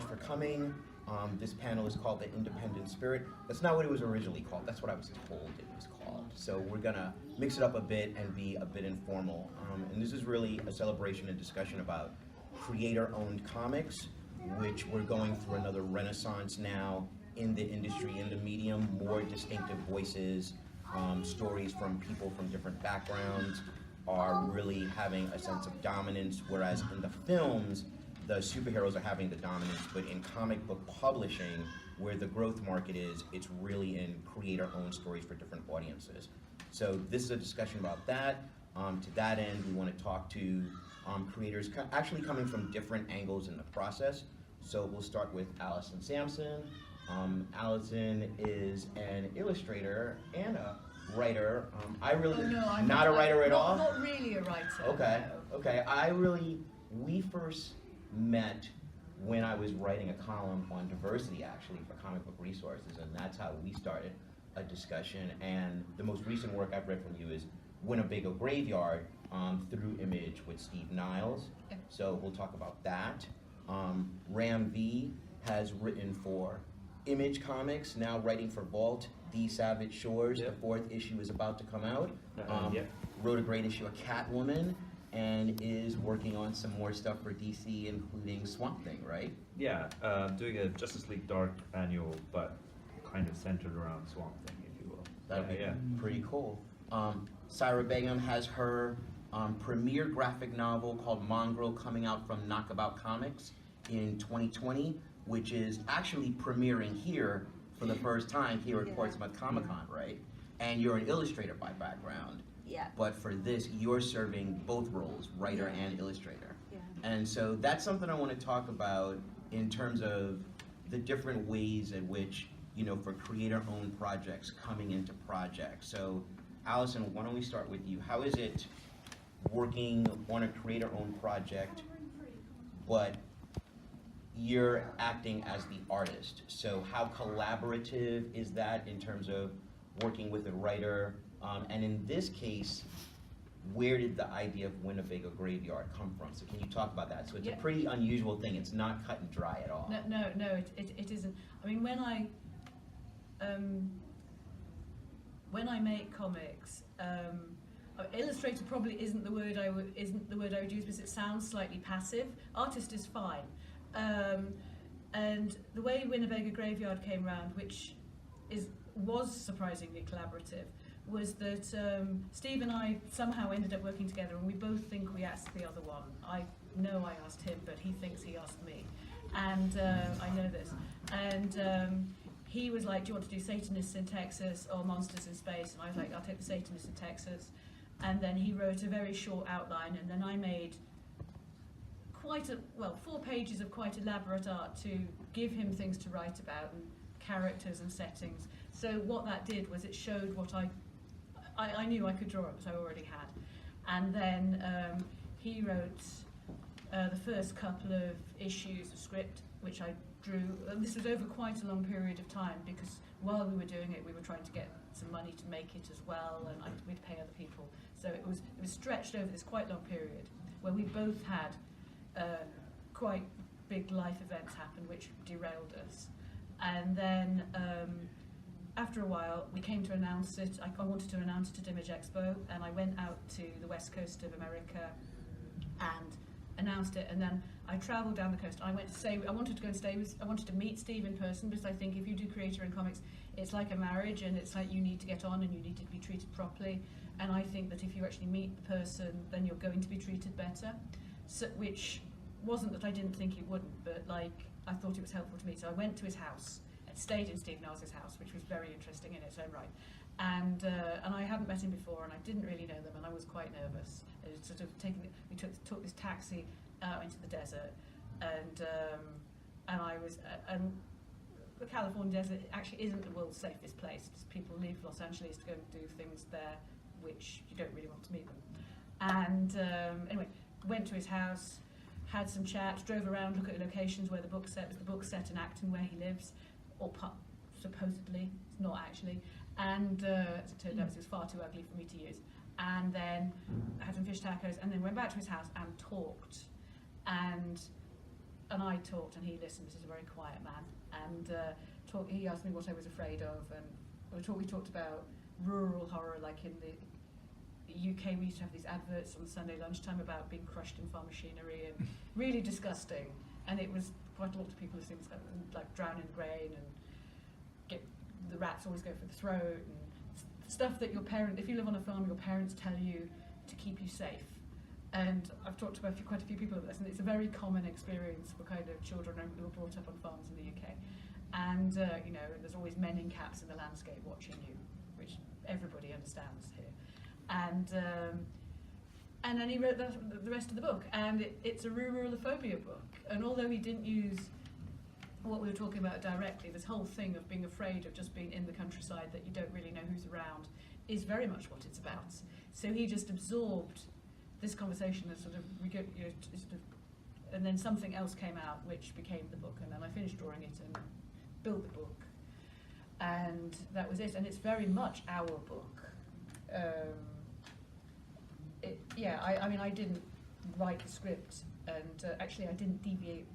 much for coming. This panel is called The Independent Spirit. That's not what it was originally called. That's what I was told it was called. So we're gonna mix it up a bit and be a bit informal. And this is really a celebration and discussion about creator-owned comics, which we're going through another renaissance now in the industry, in the medium, more distinctive voices, stories from people from different backgrounds are really having a sense of dominance, whereas in the films, the superheroes are having the dominance, but in comic book publishing, where the growth market is, it's really in creator-owned stories for different audiences. So this is a discussion about that. To that end, we want to talk to creators actually coming from different angles in the process. So we'll start with Alison Sampson. Alison is an illustrator and a writer. I'm not a writer at all? Not really a writer. Okay, no. okay. We first met when I was writing a column on diversity, actually, for Comic Book Resources, and that's how we started a discussion. And the most recent work I've read from you is Winnebago Graveyard through Image with Steve Niles. Yeah. So we'll talk about that. Ram V has written for Image Comics, now writing for Vault, The Savage Shores. Yep. The 4th issue is about to come out. Yep. Wrote a great issue of Catwoman, and is working on some more stuff for DC, including Swamp Thing, right? Yeah, doing a Justice League Dark annual, but kind of centered around Swamp Thing, if you will. That'd be pretty cool. Sayra Begum has her premiere graphic novel called Mongrel coming out from Knockabout Comics in 2020, which is actually premiering here for the first time here at Portsmouth Comic-Con, right? And you're an illustrator by background. Yeah. But for this, you're serving both roles, writer and illustrator. Yeah. And so that's something I want to talk about in terms of the different ways in which, for creator-owned projects coming into projects. So, Alison, why don't we start with you? How is it working on a creator-owned project, but you're acting as the artist? So how collaborative is that in terms of working with a writer? And in this case, where did the idea of Winnebago Graveyard come from? So can you talk about that? So it's a pretty unusual thing. It's not cut and dry at all. No, it isn't. I mean, when I make comics, illustrator probably isn't the word I would use because it sounds slightly passive. Artist is fine. And the way Winnebago Graveyard came around, which was surprisingly collaborative, was that Steve and I somehow ended up working together, and we both think we asked the other one. I know I asked him, but he thinks he asked me, and I know this. And he was like, "Do you want to do Satanists in Texas or Monsters in Space?" And I was like, "I'll take the Satanists in Texas." And then he wrote a very short outline, and then I made 4 pages of quite elaborate art to give him things to write about and characters and settings. So what that did was it showed what I knew I could draw it, because I already had. And then he wrote the first couple of issues of script, which I drew. This was over quite a long period of time, because while we were doing it, we were trying to get some money to make it as well, and we'd pay other people. So it was stretched over this quite long period, where we both had quite big life events happen, which derailed us. And then after a while, we came to announce it. I wanted to announce it at Image Expo, and I went out to the west coast of America and announced it. And then I travelled down the coast. I wanted to go and stay with. I wanted to meet Steve in person, because I think if you do creator in comics, it's like a marriage, and it's like you need to get on and you need to be treated properly. And I think that if you actually meet the person, then you're going to be treated better. So, which wasn't that I didn't think it wouldn't, but I thought it was helpful to me. So I went to his house and stayed in Steve Niles' house, which was very interesting in its own right. And I hadn't met him before, and I didn't really know them, and I was quite nervous. We took this taxi out into the desert, and the California desert actually isn't the world's safest place. People leave Los Angeles to go and do things there, which you don't really want to meet them. And anyway, went to his house, had some chat, drove around, looked at locations where the book set was. The book set in Acton, where he lives, or supposedly, it's not actually. And as it turned out, it was far too ugly for me to use. And then had some fish tacos, and then went back to his house and talked. And and I talked, and he listened. This is a very quiet man, and he asked me what I was afraid of, and we talked about rural horror, like in the UK we used to have these adverts on Sunday lunchtime about being crushed in farm machinery, and really disgusting. And it was quite a lot of people who things like drown in grain and get the rats always go for the throat, and stuff that your if you live on a farm, your parents tell you to keep you safe. And I've talked to quite a few people about this, and it's a very common experience for kind of children who are brought up on farms in the UK. And you know, there's always men in caps in the landscape watching you, which everybody understands here. And then he wrote the rest of the book, and it's a ruralophobia book. And although he didn't use what we were talking about directly, this whole thing of being afraid of just being in the countryside that you don't really know who's around is very much what it's about. So he just absorbed this conversation and sort of, and then something else came out which became the book, and then I finished drawing it and built the book. And that was it, and it's very much our book. I mean, I didn't write the script, and actually I didn't deviate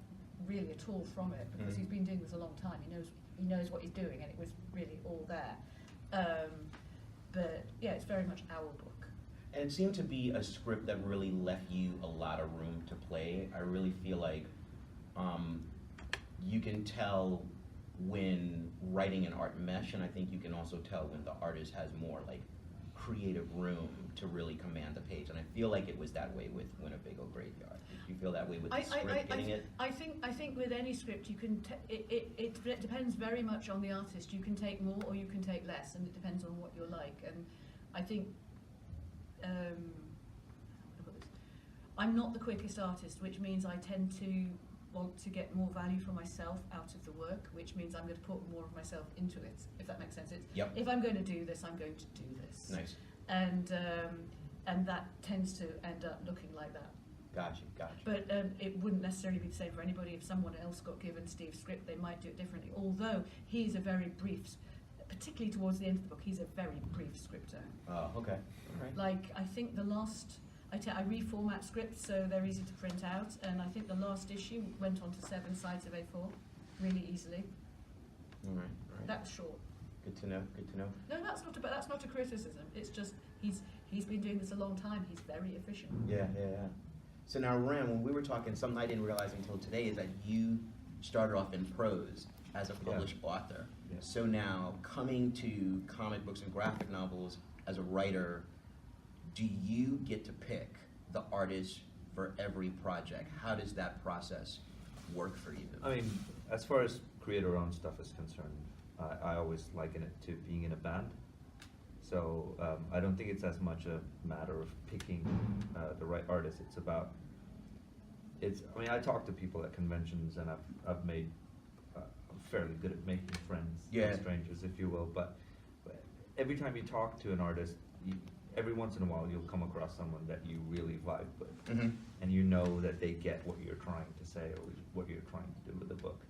really at all from it, because he's been doing this a long time. He knows what he's doing, and it was really all there. But yeah, it's very much our book. And it seemed to be a script that really left you a lot of room to play. I really feel like you can tell when writing and art mesh, and I think you can also tell when the artist has more like creative room to really command the page. And I feel like it was that way with Winnebago Graveyard. Did you feel that way with the script, getting it? I think with any script you can, it depends very much on the artist. You can take more or you can take less, and it depends on what you're like. And I think I'm not the quickest artist, which means I tend to want to get more value for myself out of the work, which means I'm going to put more of myself into it, if that makes sense. If I'm going to do this, I'm going to do this. Nice. And that tends to end up looking like that. Gotcha. But it wouldn't necessarily be the same for anybody. If someone else got given Steve's script, they might do it differently. Although he's a very brief, particularly towards the end of the book, he's a very brief scripter. Oh, okay. All right. Like, I think the last, I reformat scripts so they're easy to print out, and I think the last issue went on to 7 sides of A4 really easily. All right. That was short. Good to know. No, that's not a criticism. It's just he's been doing this a long time. He's very efficient. Yeah. So now, Ram, when we were talking, something I didn't realize until today is that you started off in prose as a published author. Yeah. So now, coming to comic books and graphic novels as a writer, do you get to pick the artist for every project? How does that process work for you? I mean, as far as creator-owned stuff is concerned, I always liken it to being in a band. So I don't think it's as much a matter of picking the right artist. It's about, I mean, I talk to people at conventions, and I've made, I'm fairly good at making friends, Yeah. strangers, if you will. But every time you talk to an artist, every once in a while you'll come across someone that you really vibe with, and you know that they get what you're trying to say or what you're trying to do with the book.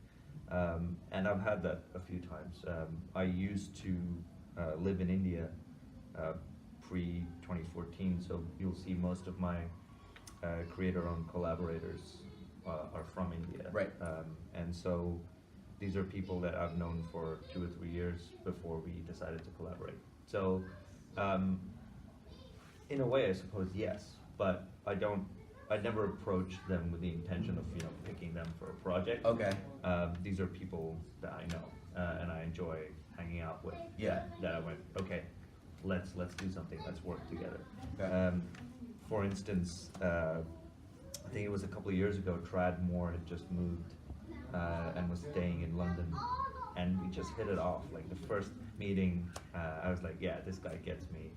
And I've had that a few times. I used to live in India pre-2014, so you'll see most of my creator-owned collaborators are from India. Right. And so these are people that I've known for 2 or 3 years before we decided to collaborate. So in a way, I suppose, yes, but I never approach them with the intention of, picking them for a project. Okay. These are people that I know, and I enjoy hanging out with. Yeah. That I went, okay, let's do something, let's work together. Okay. For instance, I think it was a couple of years ago, Trad Moore had just moved and was staying in London, and we just hit it off. Like the first meeting, I was like, yeah, this guy gets me.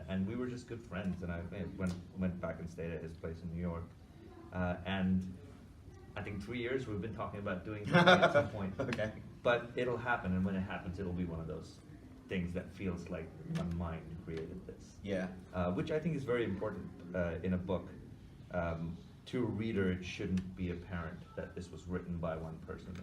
And we were just good friends, and I went back and stayed at his place in New York. And I think 3 years we've been talking about doing something at some point. Okay. But it'll happen, and when it happens, it'll be one of those things that feels like my mind created this. Yeah. Which I think is very important in a book. To a reader, it shouldn't be apparent that this was written by one person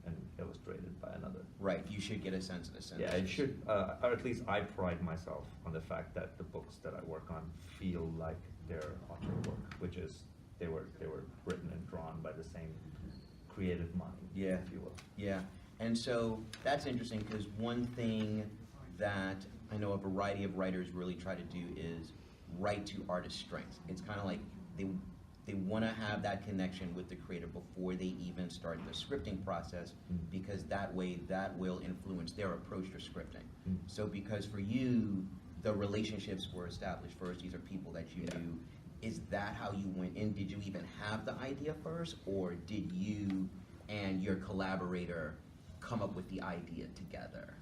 and illustrated by another. Right. You should get a sense of the sense. Yeah, it should, or at least I pride myself on the fact that the books that I work on feel like their author work, which is they were written and drawn by the same creative mind, Yeah. if you will. Yeah, and so that's interesting because one thing that I know a variety of writers really try to do is write to artist strengths. It's kind of like they want to have that connection with the creator before they even start the scripting process, because that way that will influence their approach to scripting. So because for you, the relationships were established first. These are people that you knew. Is that how you went in? Did you even have the idea first, or did you and your collaborator come up with the idea together?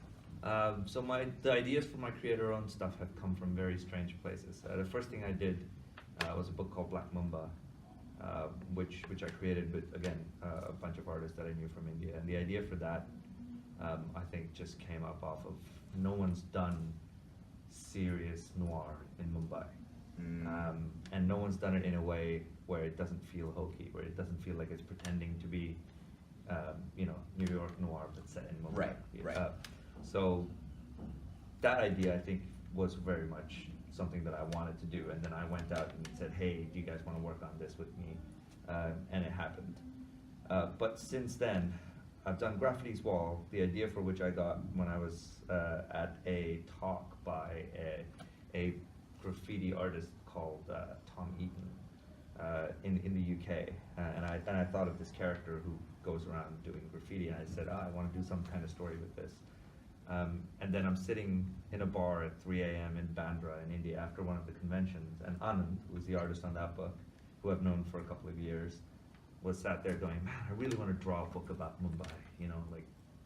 So the ideas for my creator-owned stuff have come from very strange places. The first thing I did was a book called Black Mumba, which I created with, again, a bunch of artists that I knew from India. And the idea for that, I think, just came up off of no one's done serious noir in Mumbai. And no one's done it in a way where it doesn't feel hokey, where it doesn't feel like it's pretending to be, New York noir but set in Mumbai. Right. So that idea, I think, was very much something that I wanted to do. And then I went out and said, hey, do you guys want to work on this with me? And it happened. But since then, I've done Graffiti's Wall, the idea for which I got when I was at a talk by a graffiti artist called Tom Eaton in the UK. And I thought of this character who goes around doing graffiti, and I said, I want to do some kind of story with this. And then I'm sitting in a bar at 3 a.m. in Bandra in India after one of the conventions, and Anand, who was the artist on that book, who I've known for a couple of years, was sat there going, man, I really want to draw a book about Mumbai, like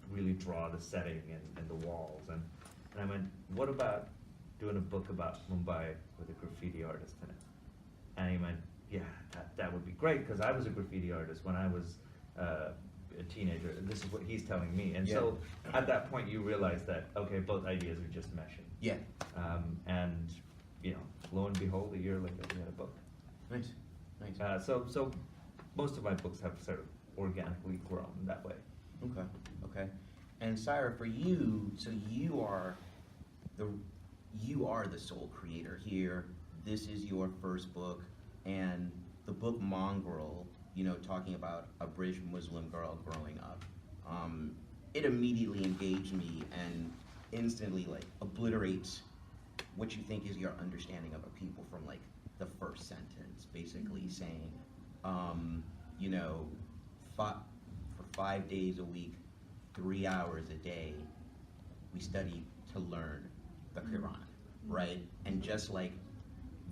really draw the setting and the walls. And I went, what about doing a book about Mumbai with a graffiti artist in it? And he went, yeah, that would be great, because I was a graffiti artist when I was a teenager. This is what he's telling me. And so at that point you realize that, okay, both ideas are just meshing. Yeah. And lo and behold, a year later we had a book. Nice. So most of my books have sort of organically grown that way. Okay. And Sayra, for you, so you are the sole creator here. This is your first book, and the book Mongrel, talking about a British Muslim girl growing up, it immediately engaged me and instantly obliterates what you think is your understanding of a people from the first sentence, basically saying, for 5 days a week, 3 hours a day, we study to learn the Quran, right? And just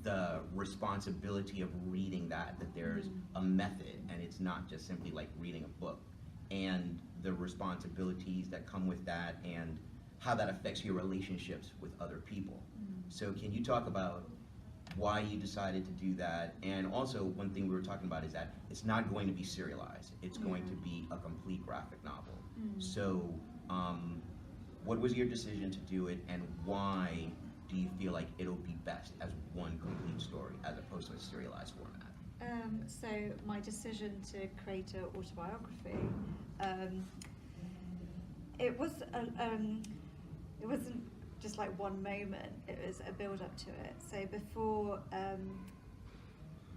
the responsibility of reading that there's a method, and it's not just simply reading a book, and the responsibilities that come with that, and how that affects your relationships with other people. So can you talk about why you decided to do that? And also, one thing we were talking about is that it's not going to be serialized. It's going to be a complete graphic novel. So what was your decision to do it, and why do you feel like it'll be best as one complete story as opposed to a serialized format? So my decision to create an autobiography, it wasn't just one moment. It was a build up to it. So before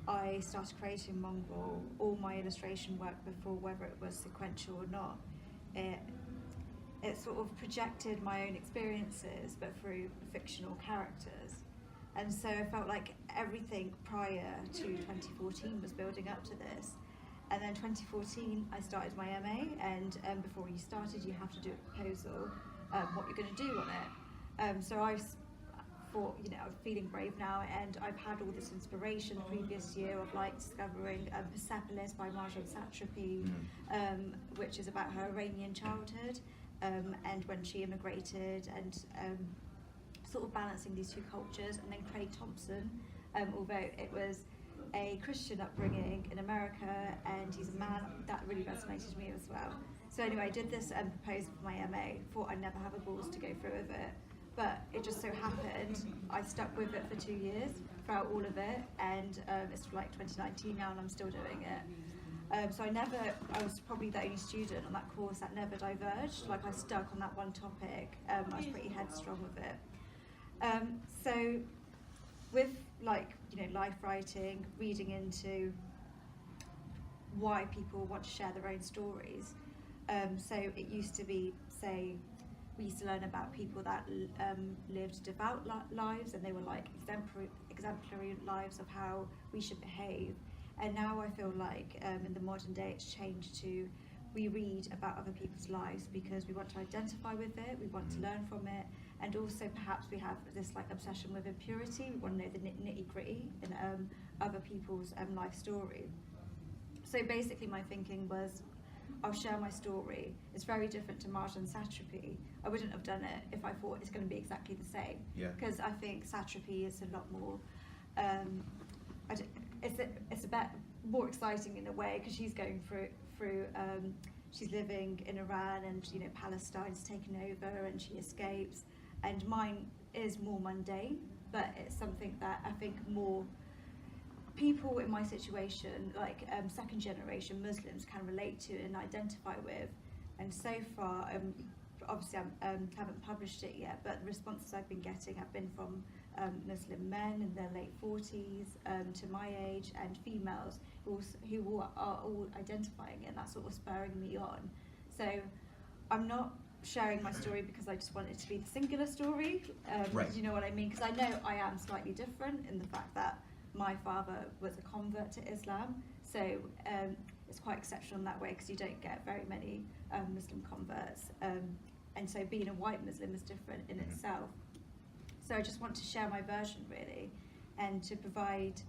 I started creating Mongrel, all my illustration work before, whether it was sequential or not, it sort of projected my own experiences, but through fictional characters. And so I felt like everything prior to 2014 was building up to this. And then 2014, I started my MA, and before you started, you have to do a proposal, what you're going to do on it. So I thought, I'm feeling brave now, and I've had all this inspiration the previous year of discovering Persepolis by Marjane Satrapi, which is about her Iranian childhood. And when she immigrated, and sort of balancing these two cultures. And then Craig Thompson, although it was a Christian upbringing in America, and he's a man, that really resonated with me as well. So anyway, I did this proposal for my MA, thought I'd never have a balls to go through with it, but it just so happened I stuck with it for 2 years, throughout all of it, and it's 2019 now, and I'm still doing it. So I was probably the only student on that course that never diverged. I stuck on that one topic. I was pretty headstrong with it. So with life writing, reading into why people want to share their own stories. So it used to be, say, we used to learn about people that lived devout lives, and they were like exemplary lives of how we should behave. And now I feel like in the modern day it's changed to, we read about other people's lives because we want to identify with it, we want to learn from it, and also perhaps we have this like obsession with impurity. We want to know the nitty gritty in other people's life story. So basically my thinking was, I'll share my story. It's very different to martyr and satrapy. I wouldn't have done it if I thought it's going to be exactly the same. Yeah. Because I think satrapy is a lot more, it's a bit more exciting in a way, because she's going through she's living in Iran, and you know Palestine's taken over and she escapes, and mine is more mundane, but it's something that I think more people in my situation, like second generation Muslims, can relate to and identify with. And so far, obviously I haven't published it yet, but the responses I've been getting have been from Muslim men in their late 40s to my age, and females who are all identifying it, and that's sort of spurring me on. So I'm not sharing my story because I just want it to be the singular story. Right. Do you know what I mean? Because I know I am slightly different in the fact that my father was a convert to Islam, so it's quite exceptional in that way, because you don't get very many Muslim converts, and so being a white Muslim is different in itself. So I just want to share my version really, and to provide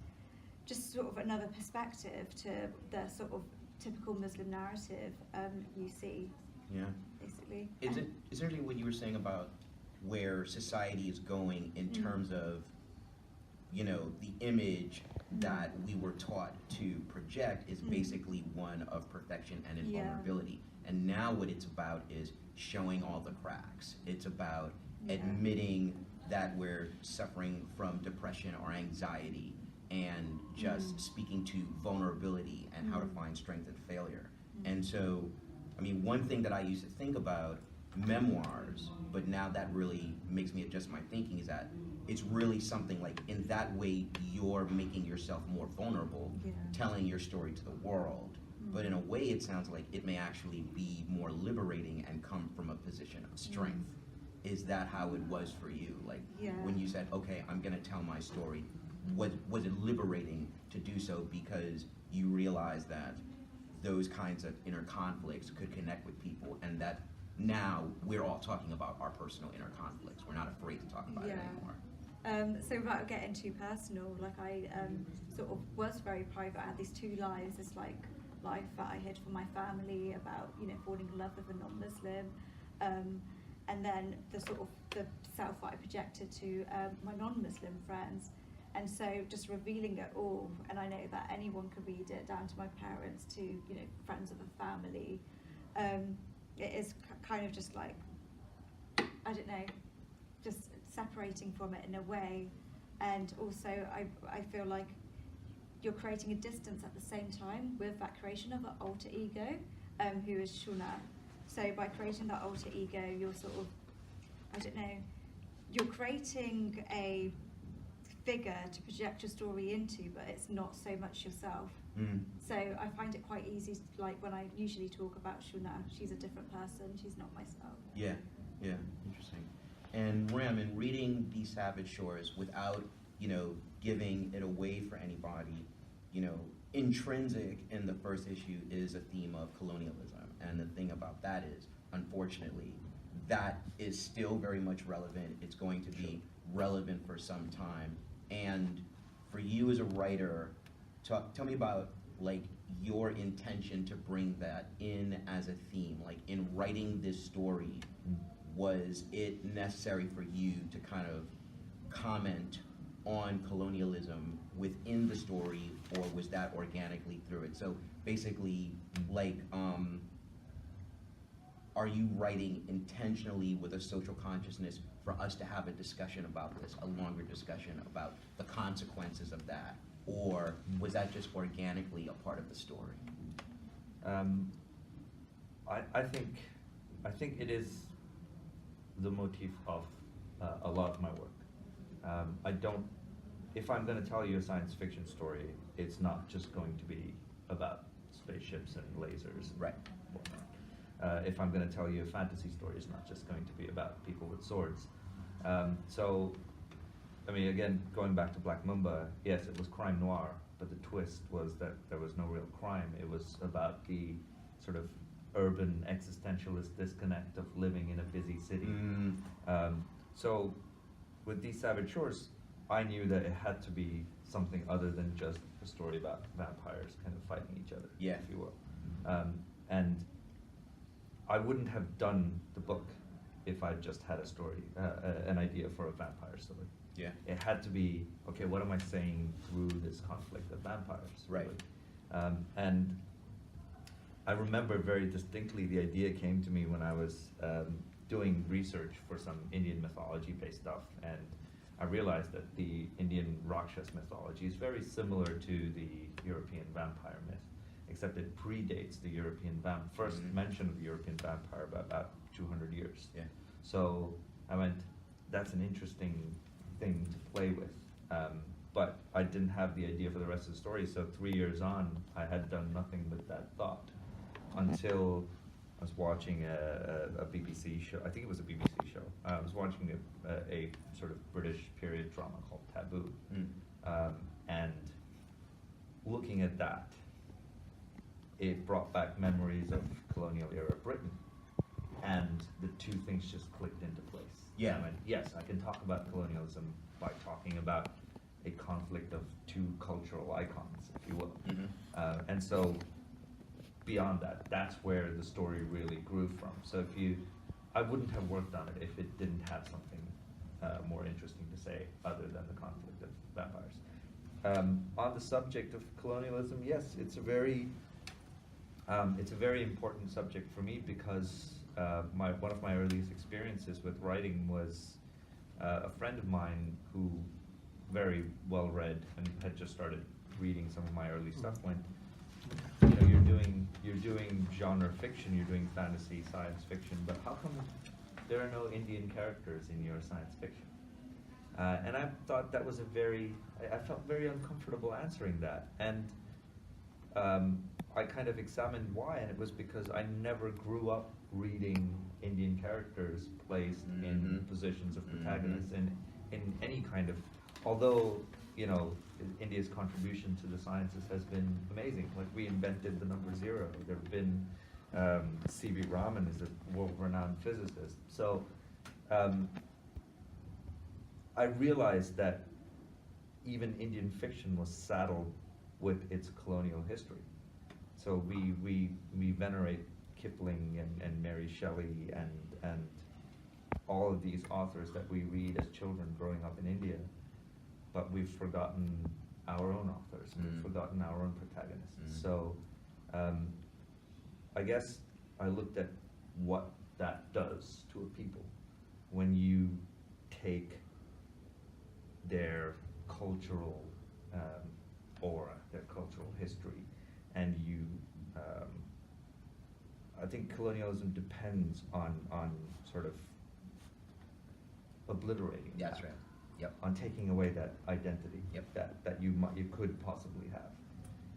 just sort of another perspective to the sort of typical Muslim narrative you see. Yeah. Basically. Is there anything what you were saying about where society is going in terms of, you know, the image that we were taught to project is basically one of perfection and invulnerability. And now what it's about is showing all the cracks. It's about admitting that we're suffering from depression or anxiety, and just speaking to vulnerability and how to find strength in failure. And so, I mean, one thing that I used to think about memoirs, but now that really makes me adjust my thinking, is that it's really something like, in that way, you're making yourself more vulnerable, telling your story to the world. But in a way, it sounds like it may actually be more liberating and come from a position of strength. Is that how it was for you? Like, when you said, okay, I'm gonna tell my story, was it liberating to do so because you realized that those kinds of inner conflicts could connect with people, and that now we're all talking about our personal inner conflicts. We're not afraid to talk about it anymore. So without getting too personal, like I sort of was very private. I had these two lives, this like life that I hid from my family about, you know, falling in love with a non-Muslim, and then the sort of the self that I projected to my non-Muslim friends. And so just revealing it all, and I know that anyone could read it, down to my parents, to, you know, friends of the family. It is kind of just like, I don't know, just separating from it in a way. And also I feel like you're creating a distance at the same time with that creation of an alter ego, who is Shuna. So by creating that alter ego, you're sort of, I don't know, you're creating a figure to project your story into, but it's not so much yourself. So I find it quite easy, like when I usually talk about Shuna, she's a different person, she's not myself. Yeah, interesting. And Ram, in reading These Savage Shores, without, you know, giving it away for anybody, you know, intrinsic in the first issue is a theme of colonialism. And the thing about that is, unfortunately, that is still very much relevant. It's going to be relevant for some time. And for you as a writer, tell me about like your intention to bring that in as a theme. Like, in writing this story, was it necessary for you to kind of comment on colonialism within the story, or was that organically through it? So basically, like, are you writing intentionally with a social consciousness for us to have a discussion about this, a longer discussion about the consequences of that? Or was that just organically a part of the story? I think it is the motif of a lot of my work. If I'm going to tell you a science fiction story, it's not just going to be about spaceships and lasers and Right. whatnot. If I'm going to tell you a fantasy story, it's not just going to be about people with swords. So, I mean, again, going back to Black Mamba, yes, it was crime noir, but the twist was that there was no real crime. It was about the sort of urban existentialist disconnect of living in a busy city. So with These Savage Shores, I knew that it had to be something other than just a story about vampires kind of fighting each other, Yeah. if you will. And I wouldn't have done the book if I just had a story, an idea for a vampire story. Yeah. It had to be, okay, what am I saying through this conflict of vampires? Right. Really? And I remember very distinctly the idea came to me when I was doing research for some Indian mythology-based stuff, and I realized that the Indian Rakshas mythology is very similar to the European vampire myth, except it predates the European first mention of the European vampire by about 200 years. Yeah. So I went, that's an interesting thing to play with. But I didn't have the idea for the rest of the story, so 3 years on, I had done nothing with that thought until I was watching a BBC show. I think it was a BBC show. I was watching a sort of British period drama called Taboo. And looking at that, it brought back memories of colonial era Britain. And the two things just clicked into place. Yeah. I went, yes, I can talk about colonialism by talking about a conflict of two cultural icons, if you will. And so beyond that, that's where the story really grew from. So I wouldn't have worked on it if it didn't have something more interesting to say other than the conflict of vampires. On the subject of colonialism, yes, it's a very important subject for me because one of my earliest experiences with writing was a friend of mine who, very well read and had just started reading some of my early stuff, went, you know, you're doing genre fiction, you're doing fantasy, science fiction, but how come there are no Indian characters in your science fiction? And I thought that was I felt very uncomfortable answering that. And I kind of examined why, and it was because I never grew up reading Indian characters placed in positions of protagonists in any kind of, although, you know, India's contribution to the sciences has been amazing. Like, we invented the number zero. There have been, C.V. Raman is a world-renowned physicist. So I realized that even Indian fiction was saddled with its colonial history. So we venerate Kipling and Mary Shelley and all of these authors that we read as children growing up in India, but we've forgotten our own authors, we've forgotten our own protagonists. So I guess I looked at what that does to a people when you take their cultural aura, their cultural history, and you, I think colonialism depends on sort of obliterating That's that, right. Yep. on taking away that identity Yep. that you could possibly have,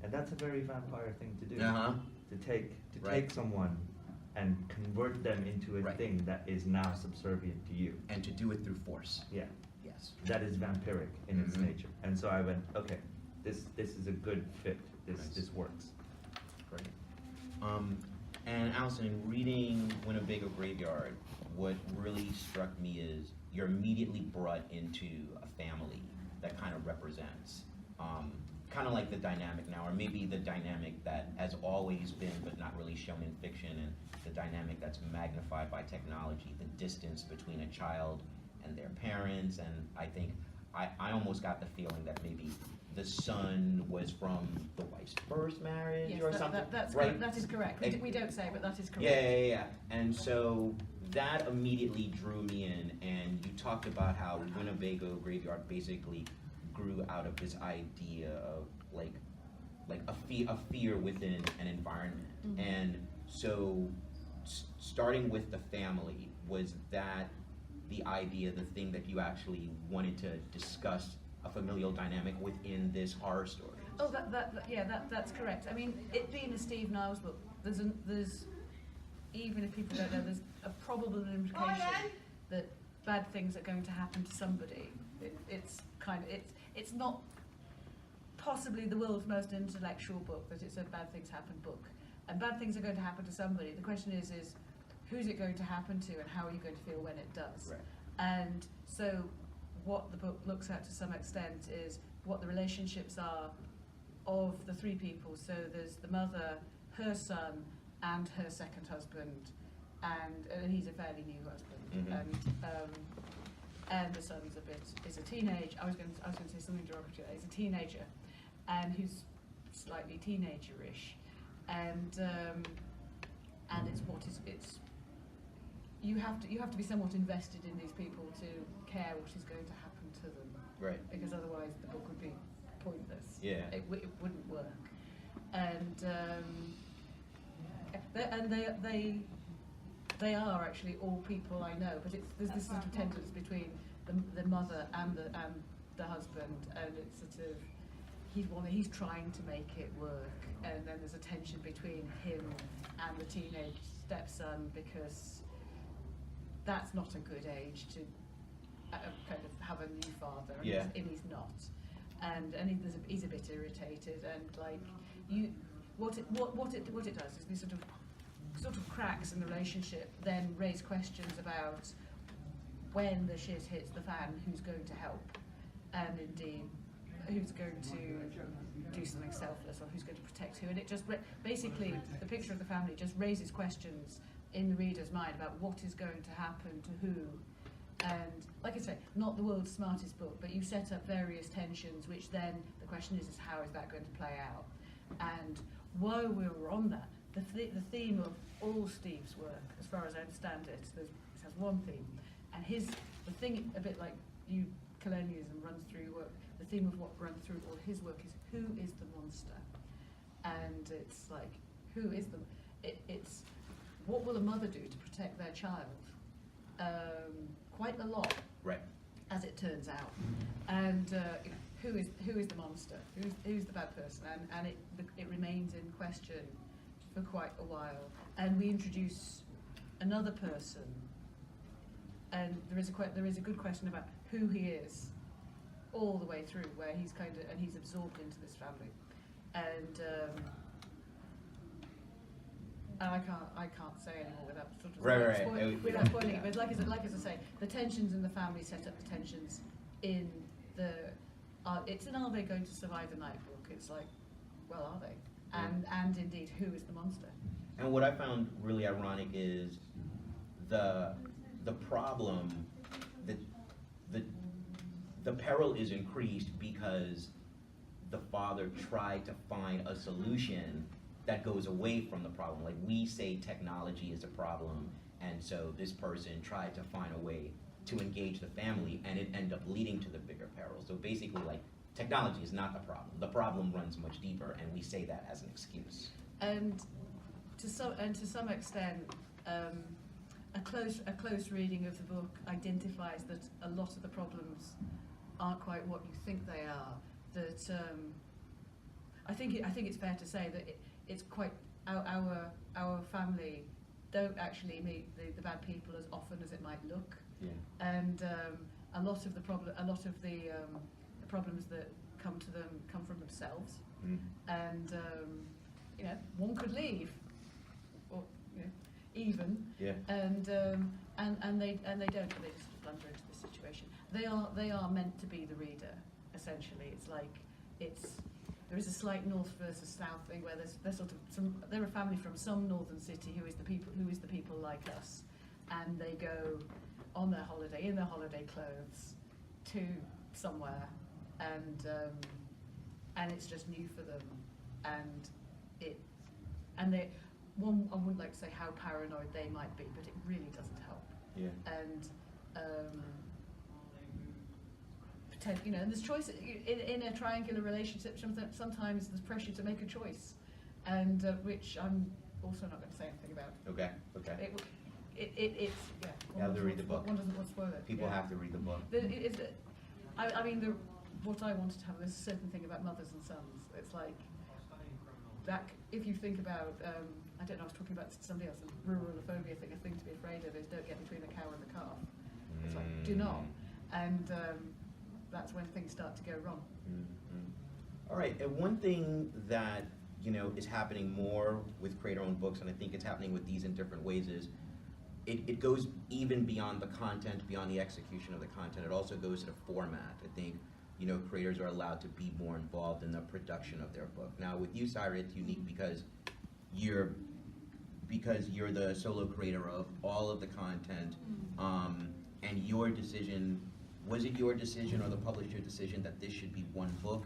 and that's a very vampire thing to do. To take Right. someone and convert them into a Right. thing that is now subservient to you. And to do it through force. Yeah. Yes. That is vampiric in its Mhm. nature. And so I went, okay, this is a good fit. Nice. This works. Great. And Alison, in reading Winnebago Graveyard, what really struck me is you're immediately brought into a family that kind of represents, kind of like the dynamic now, or maybe the dynamic that has always been but not really shown in fiction, and the dynamic that's magnified by technology, the distance between a child and their parents. And I think I almost got the feeling that maybe the son was from the wife's first marriage Yes, or something. that's right? that is correct. We don't say, but that is correct. Yeah. And so that immediately drew me in, and you talked about how Winnebago Graveyard basically grew out of this idea of like a fear within an environment. And so starting with the family, was that the idea, the thing that you actually wanted to discuss, a familial dynamic within this horror story? Oh, that's correct. I mean, it being a Steve Niles book, there's even if people don't know, there's a probable implication that bad things are going to happen to somebody. It's not possibly the world's most intellectual book that it's a bad things happen book, and bad things are going to happen to somebody. The question is who's it going to happen to, and how are you going to feel when it does? Right. And so, what the book looks at to some extent is what the relationships are of the three people. So there's the mother, her son, and her second husband, and he's a fairly new husband, and the son's is a teenage. I was going to say something derogatory. He's a teenager, and who's slightly teenager-ish, and it's you have to be somewhat invested in these people to care what is going to happen to them. Right. Because otherwise the book would be pointless. Yeah. It wouldn't work. And they are actually all people I know, but there's this sort of tension between the mother and the husband, and it's sort of he's trying to make it work, and then there's a tension between him and the teenage stepson, because that's not a good age to kind of have a new father, and, yeah. and he's not, and he's a bit irritated, and like what it does is these sort of cracks in the relationship then raise questions about when the shit hits the fan, who's going to help, and indeed who's going to do something selfless, or who's going to protect who, and it just basically the picture of the family just raises questions in the reader's mind about what is going to happen to who. And like I say, not the world's smartest book, but you set up various tensions, which then the question is how is that going to play out? And while we were on that, the theme of all Steve's work, as far as I understand it, it has one theme, and the thing, a bit like you, colonialism runs through your work, the theme of what runs through all his work is who is the monster? And it's like, who is it's what will a mother do to protect their child? Quite a lot, Right. as it turns out. And who is the monster? Who's the bad person? And it remains in question for quite a while. And we introduce another person, and there is a good question about who he is all the way through, where he's he's absorbed into this family, and I can't say anymore without sort of without spoiling it. But like as I say, the tensions in the family set up the tensions in the. It's an Are They Going to Survive the Night book. It's like, well, are they? And indeed, who is the monster? And what I found really ironic is the problem, the peril is increased because the father tried to find a solution that goes away from the problem. Like, we say technology is a problem, and so this person tried to find a way to engage the family, and it ended up leading to the bigger peril. So basically, like, technology is not the problem. The problem runs much deeper, and we say that as an excuse. And to some extent, a close reading of the book identifies that a lot of the problems aren't quite what you think they are. That I think it's fair to say that it's quite our family don't actually meet the bad people as often as it might look. Yeah. And a lot of the problems that come to them come from themselves. And one could leave, or even. Yeah. And they don't. They just blunder into the situation. They are meant to be the reader. Essentially, it's like there is a slight north versus south thing where they're a family from some northern city who is the people like us, and they go on their holiday in their holiday clothes to somewhere, and it's just new for them, and I wouldn't like to say how paranoid they might be, but it really doesn't help. Yeah. And and there's choice in a triangular relationship. Sometimes there's pressure to make a choice, and which I'm also not going to say anything about. Okay. It's You have to read the book. One doesn't want to spoil it. People have to read the book. what I wanted to have was a certain thing about mothers and sons. It's like that. If you think about, I don't know, I was talking about to somebody else, a ruralophobia thing. A thing to be afraid of is don't get between the cow and the calf. It's like do not, and that's when things start to go wrong. All right, and one thing that is happening more with creator-owned books, and I think it's happening with these in different ways, is it goes even beyond the content, beyond the execution of the content. It also goes to the format. I think creators are allowed to be more involved in the production of their book. Now with you, Sayra, it's unique because you're the solo creator of all of the content, and your decision, was it your decision or the publisher's decision that this should be one book?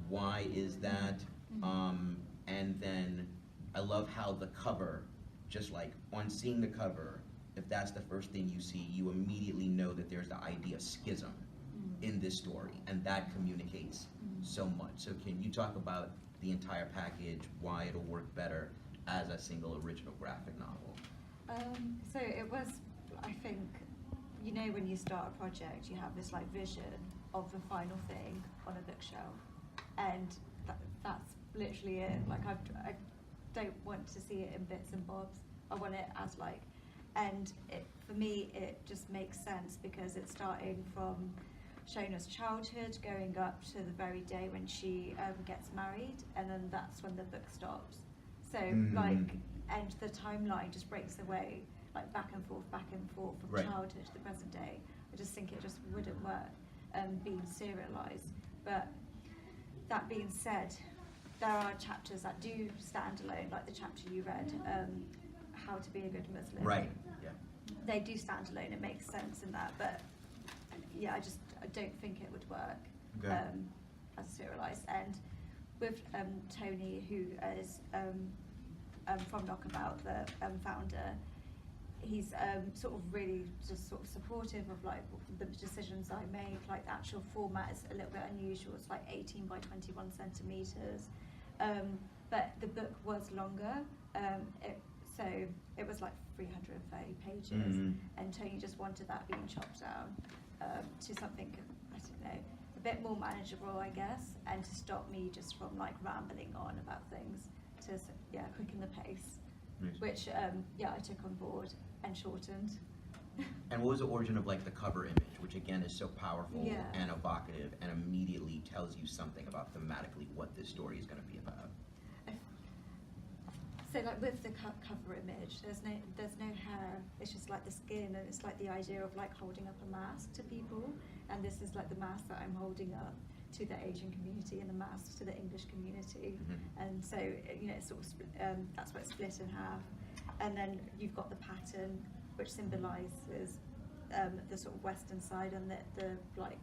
Why is that? And then I love how the cover, just like on seeing the cover, if that's the first thing you see, you immediately know that there's the idea of schism in this story, and that communicates so much. So can you talk about the entire package, why it'll work better as a single original graphic novel? So it was, I think, when you start a project, you have this like vision of the final thing on a bookshelf, and that's literally it. Like I don't want to see it in bits and bobs. I want it as like, and for me it just makes sense because it's starting from Shona's childhood, going up to the very day when she gets married, and then that's when the book stops. So and the timeline just breaks away, like back and forth from Right. childhood to the present day. I just think it just wouldn't work being serialized. But that being said, there are chapters that do stand alone, like the chapter you read, How to Be a Good Muslim. Right. Yeah. They do stand alone. It makes sense in that, but yeah, I don't think it would work Okay. as serialized. And with Tony, who is from Knockabout, the founder, he's sort of really just sort of supportive of like the decisions I make. Like the actual format is a little bit unusual. It's like 18 by 21 centimeters, but the book was longer. So it was like 330 pages, and Tony just wanted that being chopped down to something, I don't know, a bit more manageable, I guess, and to stop me just from like rambling on about things, to quicken the pace, Nice. which I took on board and shortened. And what was the origin of like the cover image, which again is so powerful Yeah. and evocative and immediately tells you something about thematically what this story is going to be about? So like with the cover image, there's no hair. It's just like the skin, and it's like the idea of like holding up a mask to people. And this is like the mask that I'm holding up to the Asian community and the mask to the English community. And so it's sort of that's why it's split in half. And then you've got the pattern, which symbolises the sort of Western side, and the like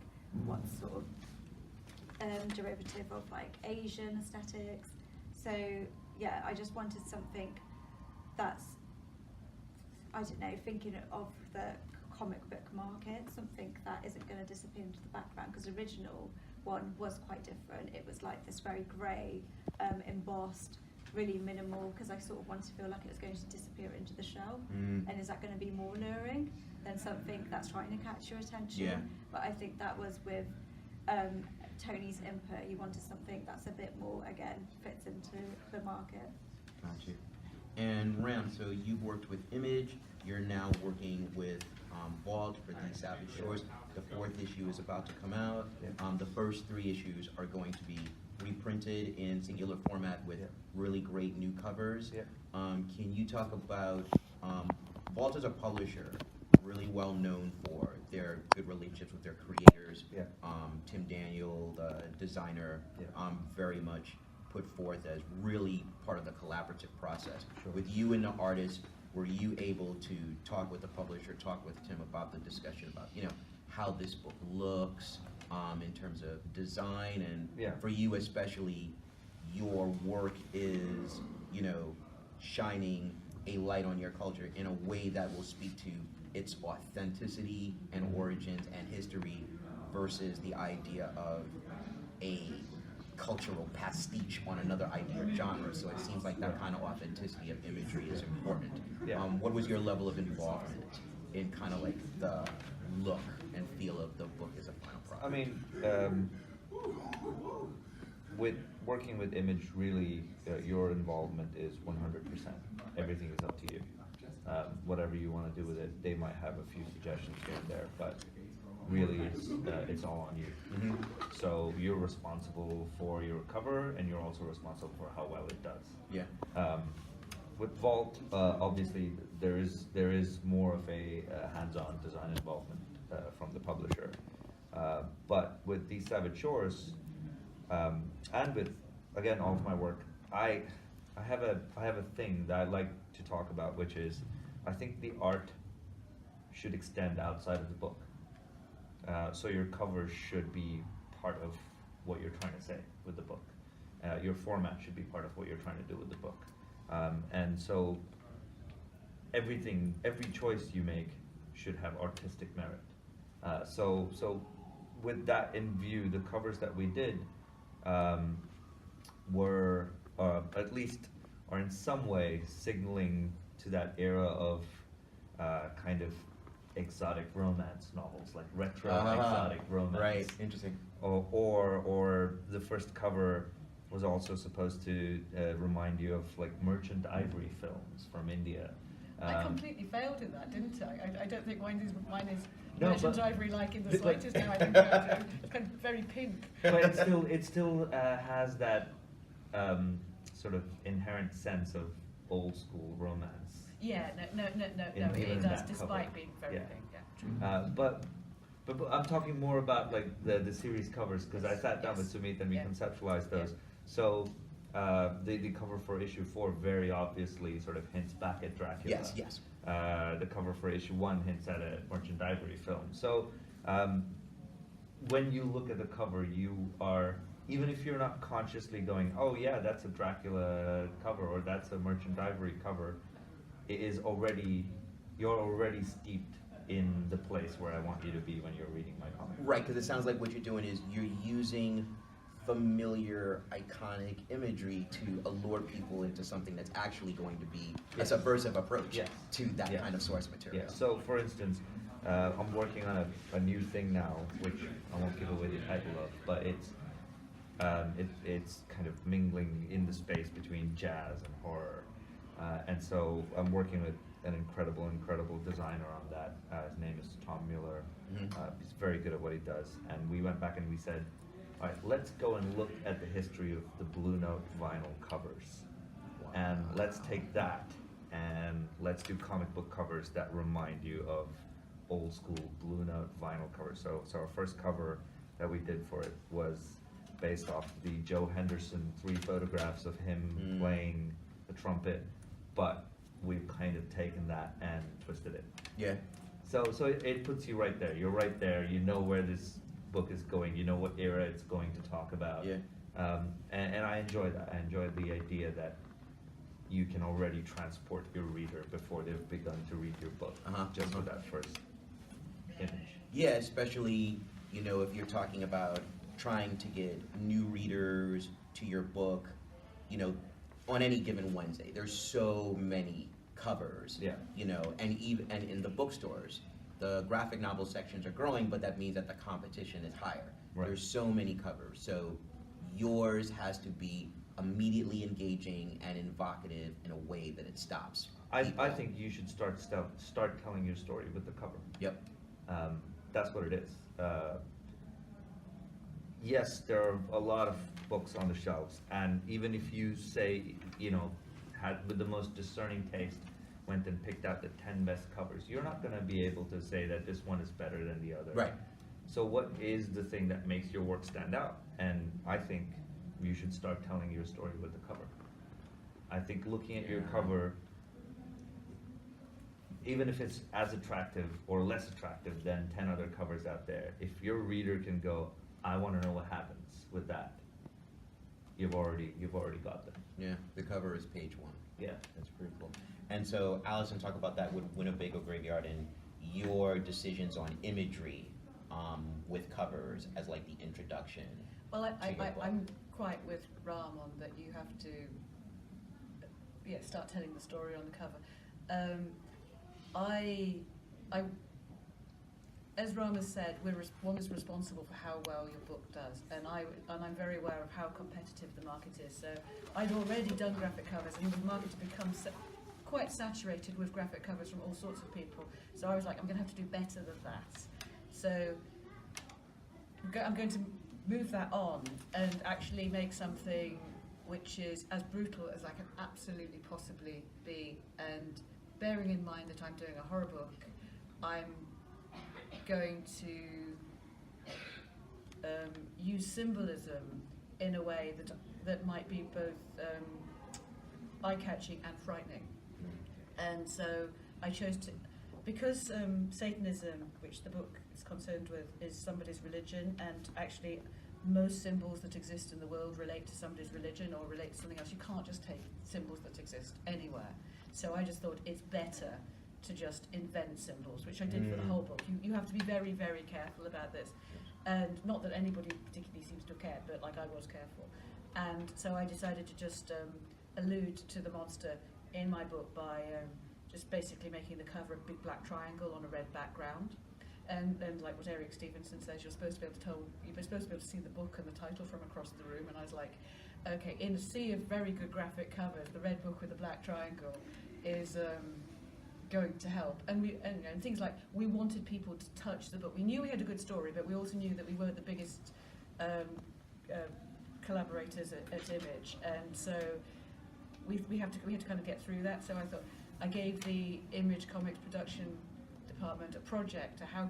what's sort of derivative of like Asian aesthetics. So yeah, I just wanted something that's, I don't know, thinking of the comic book market, something that isn't going to disappear into the background, because the original one was quite different. It was like this very grey, embossed, really minimal, because I sort of wanted to feel like it was going to disappear into the shell. And is that going to be more luring than something that's trying to catch your attention? Yeah. But I think that was with Tony's input. He wanted something that's a bit more, again, fits into the market. Got you. And Ram, so you've worked with Image, you're now working with Vault for These Savage Shores. The 4th issue is about to come out. The first 3 issues are going to be reprinted in singular format with really great new covers. Can you talk about, Vault is a publisher really well known for their good relationships with their creators. Tim Daniel, the designer, very much put forth as really part of the collaborative process. With you and the artist, were you able to talk with the publisher, talk with Tim about the discussion about, how this book looks in terms of design, and for you especially, your work is, shining a light on your culture in a way that will speak to its authenticity and origins and history versus the idea of a cultural pastiche on another idea or genre. So it seems like that kind of authenticity of imagery is important. What was your level of involvement in kind of like the look and feel of the book as a final product? I mean, with working with image, really, your involvement is 100%. Everything is up to you. Whatever you want to do with it, they might have a few suggestions here and there, but really, it's all on you. Mm-hmm. So you're responsible for your cover, and you're also responsible for how well it does. Yeah. With Vault, obviously, there is more of a hands-on design involvement from the publisher. But with These Savage Shores, and with, again, all of my work, I have a thing that I like to talk about, which is I think the art should extend outside of the book. So your cover should be part of what you're trying to say with the book. Your format should be part of what you're trying to do with the book. And so every choice you make should have artistic merit. So with that in view, the covers that we did were, at least, are in some way signaling to that era of kind of exotic romance novels, like retro exotic romance. Right, interesting. Or the first cover was also supposed to remind you of like merchant ivory films from India. I completely failed in that, didn't I? I don't think mine is No, merchant but- ivory like in the but- slightest. No, I think I do. It's kind of very pink. But it still has that sort of inherent sense of old school romance. Yeah, no, Even it in does, that despite cover. being very Yeah. pink. Yeah, true. But I'm talking more about like the series covers, because I sat down with Sumit and we Yeah. conceptualized those. Yeah. So the cover for issue 4 very obviously sort of hints back at Dracula. Yes. The cover for issue 1 hints at a Merchant Ivory film. So when you look at the cover, you are, even if you're not consciously going, oh yeah, that's a Dracula cover or that's a Merchant Ivory cover, you're already steeped in the place where I want you to be when you're reading my comic. Right, because it sounds like what you're doing is you're using familiar, iconic imagery to allure people into something that's actually going to be a Yes. subversive approach Yes. to that Yes. kind of source material. Yeah. So, for instance, I'm working on a new thing now, which I won't give away the title of, but it's kind of mingling in the space between jazz and horror, and so I'm working with an incredible designer on that. His name is Tom Mueller. Mhm. He's very good at what he does, and we went back and we said, all right, let's go and look at the history of the Blue Note vinyl covers, and let's take that and let's do comic book covers that remind you of old school Blue Note vinyl covers. So our first cover that we did for it was based off the Joe Henderson 3 photographs of him playing the trumpet, but we've kind of taken that and twisted it. Yeah. So it puts you right there. You're right there. You know where this book is going. You know what era it's going to talk about. Yeah. And I enjoy that. I enjoy the idea that you can already transport your reader before they've begun to read your book, just with that first image. Yeah, especially, if you're talking about trying to get new readers to your book, on any given Wednesday, there's so many covers. Yeah. And in the bookstores, the graphic novel sections are growing, but that means that the competition is higher. Right. There's so many covers, so yours has to be immediately engaging and evocative in a way that it stops I people. think you should start telling your story with the cover. Yep. That's what it is. Yes, there are a lot of books on the shelves, and even if you say, had with the most discerning taste, went and picked out the 10 best covers, you're not going to be able to say that this one is better than the other. Right. So what is the thing that makes your work stand out? And I think you should start telling your story with the cover. I think looking at your cover, even if it's as attractive or less attractive than 10 other covers out there, if your reader can go, I want to know what happens with that, you've already got them. Yeah, the cover is page 1. Yeah. That's pretty cool. And so, Alison, talk about that with Winnebago Graveyard and your decisions on imagery with covers as like the introduction. Well, to your book. I'm quite with Ram on that. You have to, start telling the story on the cover. as Rama said, one is responsible for how well your book does, and I'm very aware of how competitive the market is. So I'd already done graphic covers, and the market had become quite saturated with graphic covers from all sorts of people. So I was like, I'm going to have to do better than that. So I'm going to move that on and actually make something which is as brutal as I can absolutely possibly be. And bearing in mind that I'm doing a horror book, I'm going to use symbolism in a way that might be both eye-catching and frightening. And so I chose to, because Satanism, which the book is concerned with, is somebody's religion, and actually most symbols that exist in the world relate to somebody's religion or relate to something else. You can't just take symbols that exist anywhere. So I just thought it's better to just invent symbols, which I did for the whole book. You have to be very, very careful about this. And not that anybody particularly seems to have cared, but like I was careful. And so I decided to just allude to the monster in my book by just basically making the cover a big black triangle on a red background. And like what Eric Stevenson says, you're supposed to be able to see the book and the title from across the room. And I was like, okay, in a sea of very good graphic covers, the red book with the black triangle is going to help. And things like, we wanted people to touch the book. We knew we had a good story, but we also knew that we weren't the biggest collaborators at Illidge, and so we had to kind of get through that. So I thought I gave the Image Comics production department a project to how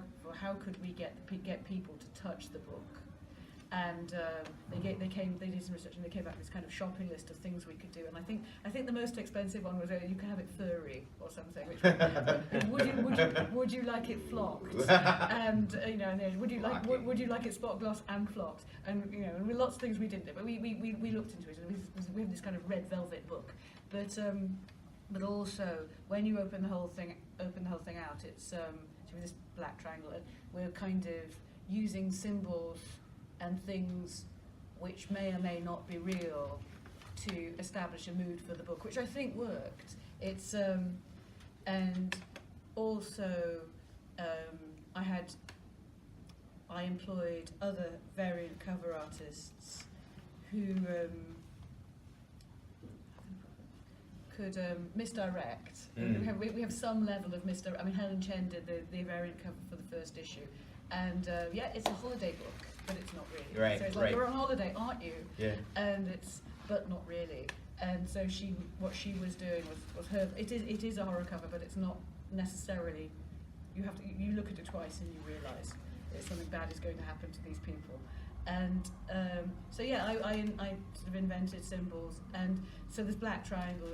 could we get people to touch the book, and they did some research and they came back with this kind of shopping list of things we could do. And I think the most expensive one was you can have it furry or something. Which would you like it flocked? And and then, would you like it spot gloss and flocked? And and with lots of things we didn't do, but we looked into it, and we have this kind of red velvet book, but also when you open the whole thing out, it's with this black triangle. We're kind of using symbols and things which may or may not be real to establish a mood for the book, which I think worked. It's and also I employed other variant cover artists who could misdirect. We have some level of misdirect. I mean, Helen Chen did the variant cover for the first issue, and it's a holiday book, but it's not really. Right, so it's like, right. you're on holiday, aren't you? Yeah. And but not really. And so what she was doing was her. It is a horror cover, but it's not necessarily. You look at it twice and you realise that something bad is going to happen to these people. And I sort of invented symbols, and so this black triangle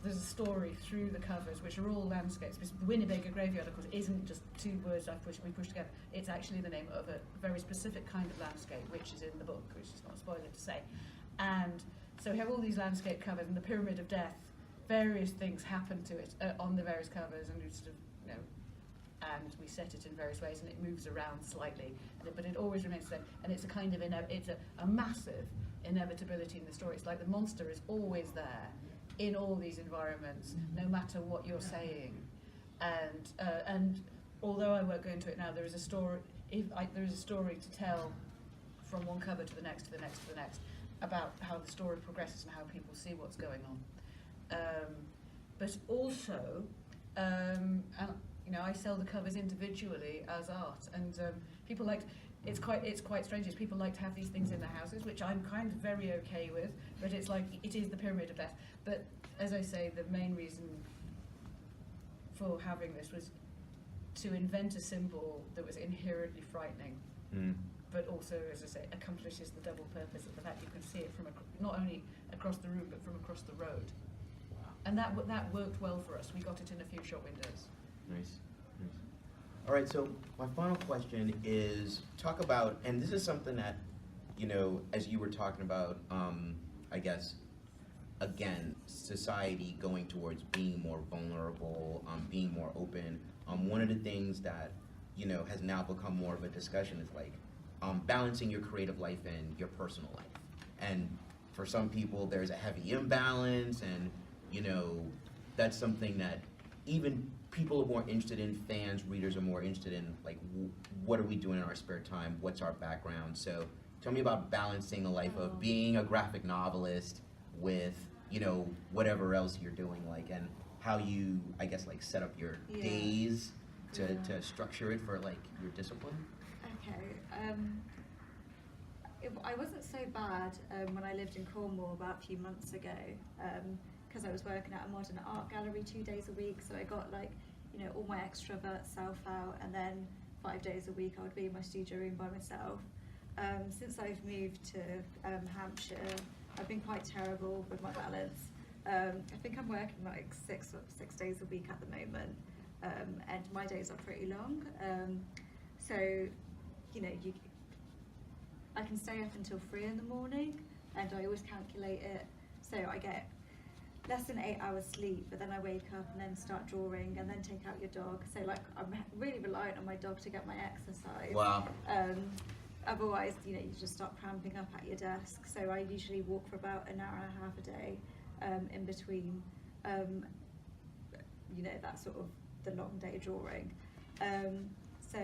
there's a story through the covers, which are all landscapes. The Winnebago graveyard, of course, isn't just two words we pushed together. It's actually the name of a very specific kind of landscape, which is in the book, which is not a spoiler to say. And so we have all these landscape covers, and the Pyramid of Death, various things happen to it on the various covers, and we sort of, and we set it in various ways, and it moves around slightly, but it always remains the same. And it's a kind of it's a massive inevitability in the story. It's like the monster is always there in all these environments, no matter what you're saying. And although I won't go into it now, there is a story. There is a story to tell from one cover to the next, to the next, to the next, about how the story progresses and how people see what's going on. But also, I sell the covers individually as art, and people like. It's quite strange. People like to have these things in their houses, which I'm kind of very okay with. But it's like it is the Pyramid of Death. But as I say, the main reason for having this was to invent a symbol that was inherently frightening, but also, as I say, accomplishes the double purpose of the fact you can see it from not only across the room but from across the road. Wow. And that worked well for us. We got it in a few shop windows. Nice. All right, so my final question is talk about, and this is something that, as you were talking about, I guess, again, society going towards being more vulnerable, being more open. One of the things that, has now become more of a discussion is like balancing your creative life and your personal life. And for some people, there's a heavy imbalance, and, that's something that even people are more interested in, fans, readers are more interested in, like, what are we doing in our spare time? What's our background? So tell me about balancing the life of being a graphic novelist with, you know, whatever else you're doing, like, and how you, I guess, like, set up your days to structure it for, like, your discipline. Okay. I wasn't so bad when I lived in Cornwall about a few months ago, because I was working at a modern art gallery 2 days a week, so I got, like, you know, all my extrovert self out, and then 5 days a week I would be in my studio room by myself. Since I've moved to Hampshire, I've been quite terrible with my balance. I think I'm working like six days a week at the moment, and my days are pretty long. So, you know, I can stay up until 3 in the morning, and I always calculate it. So I get less than 8 hours sleep, but then I wake up and then start drawing, and then take out your dog. So, like, I'm really reliant on my dog to get my exercise. Wow. Otherwise, you know, you just start cramping up at your desk. So I usually walk for about an hour and a half a day, in between, you know, that sort of the long day drawing. So,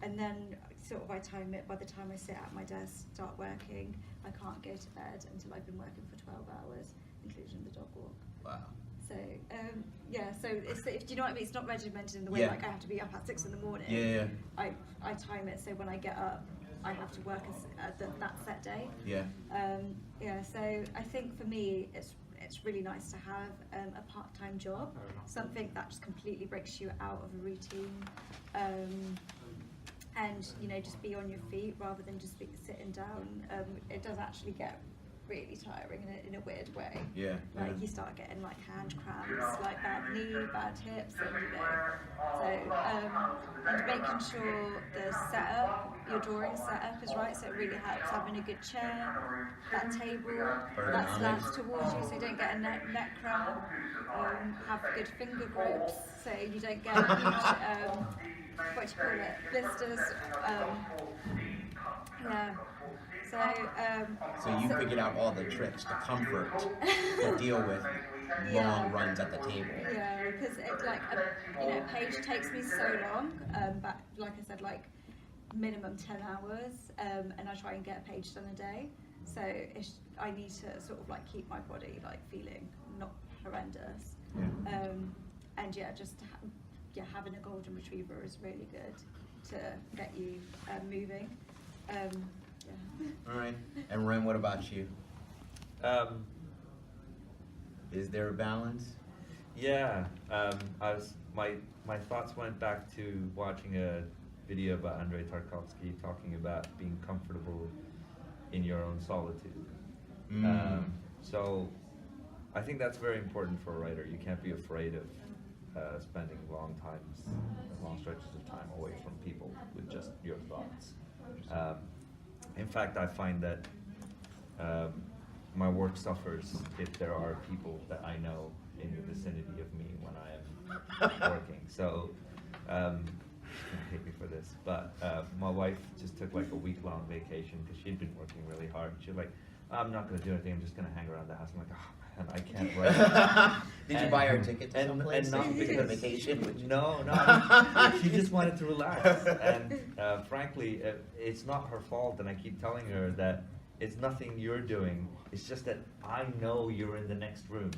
and then sort of I time it, by the time I sit at my desk, start working, I can't go to bed until I've been working for 12 hours, including the dog walk. Wow. So, yeah, so it's, do you know what I mean? It's not regimented in the way, Yeah. like, I have to be up at 6 in the morning. Yeah. I time it so when I get up, I have to work that set day. Yeah. Yeah, so I think for me, it's really nice to have a part-time job, something that just completely breaks you out of a routine, and, you know, just be on your feet rather than just sitting down. It does actually get really tiring in a weird way. Yeah. Like, you start getting, like, hand cramps, like bad knee, bad hips, and, you know, so, and making sure the setup, your drawing setup is right, so it really helps having a good chair, that table that slants towards you so you don't get a neck cramp, have good finger grips so you don't get huge, what do you call it, blisters, yeah. So you figured out all the tricks, the comfort to deal with long runs at the table. Yeah, because you know, page takes me so long, but like I said, like minimum 10 hours, and I try and get a page done a day. So I need to sort of like keep my body like feeling not horrendous. Yeah. And yeah, just having a golden retriever is really good to get you moving. Yeah. All right. And Ren, what about you? Is there a balance? Yeah, my thoughts went back to watching a video about Andrei Tarkovsky talking about being comfortable in your own solitude. So I think that's very important for a writer. You can't be afraid of spending long stretches of time away from people with just your thoughts. In fact, I find that my work suffers if there are people that I know in the vicinity of me when I am working. So, she's gonna hate me for this, but my wife just took like a week-long vacation because she'd been working really hard. She's like, I'm not gonna do anything, I'm just gonna hang around the house. I'm like, oh man, I can't write. Did you buy her a ticket to someplace? And not so you could take a because, vacation? No, I mean, she just wanted to relax. And frankly, it's not her fault, and I keep telling her that it's nothing you're doing. It's just that I know you're in the next room.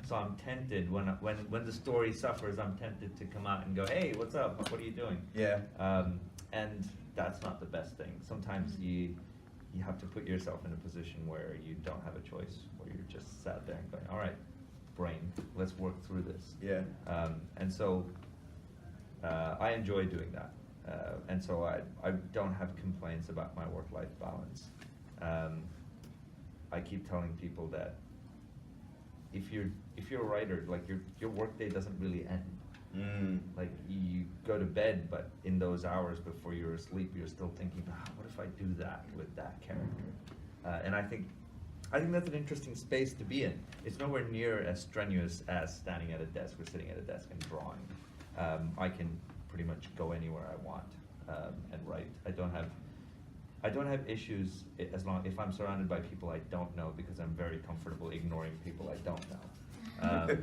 So I'm tempted, when the story suffers, I'm tempted to come out and go, hey, what's up? What are you doing? Yeah. And that's not the best thing. Sometimes you have to put yourself in a position where you don't have a choice, where you're just sat there and going, all right, brain, let's work through this. Yeah. And so I enjoy doing that. And so I don't have complaints about my work-life balance. I keep telling people that if you're a writer, like your workday doesn't really end. Like you go to bed, but in those hours before you're asleep, you're still thinking, what if I do that with that character? And I think that's an interesting space to be in. It's nowhere near as strenuous as standing at a desk or sitting at a desk and drawing. I can pretty much go anywhere I want and write. I don't have issues as long if I'm surrounded by people I don't know, because I'm very comfortable ignoring people I don't know.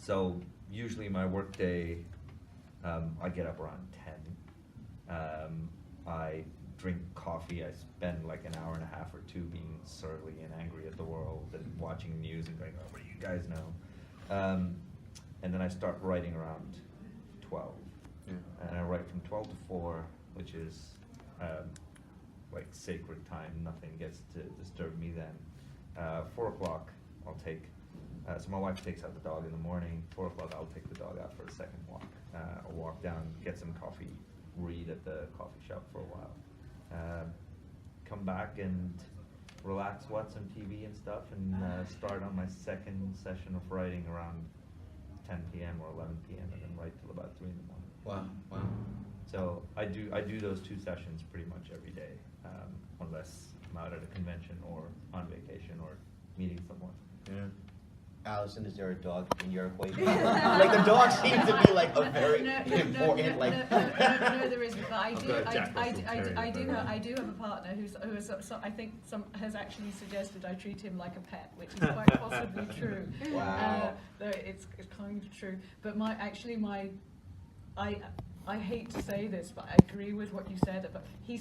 So usually my work day, I get up around 10. I drink coffee. I spend like an hour and a half or two being surly and angry at the world and watching news and going, oh, what do you guys know? And then I start writing around 12. Yeah. And I write from 12 to 4, which is like sacred time. Nothing gets to disturb me then. 4 o'clock, I'll take, so my wife takes out the dog in the morning. 4 o'clock, I'll take the dog out for a second walk. I'll walk down, get some coffee, read at the coffee shop for a while. Come back and relax, watch some TV and stuff, and start on my second session of writing around 10 p.m. or 11 p.m. and then write till about 3 in the morning. Wow, wow. So I do those 2 sessions pretty much every day, unless I'm out at a convention or on vacation or meeting someone. Yeah. Alison, is there a dog in your equation? Like the dog seems to be like a very important like. No, there isn't. But I I've do, got a Jack Russell Terrier, I do but- have a partner who is, I think has actually suggested I treat him like a pet, which is quite possibly true. Wow. Though it's kind of true. But I hate to say this, but I agree with what you said. But he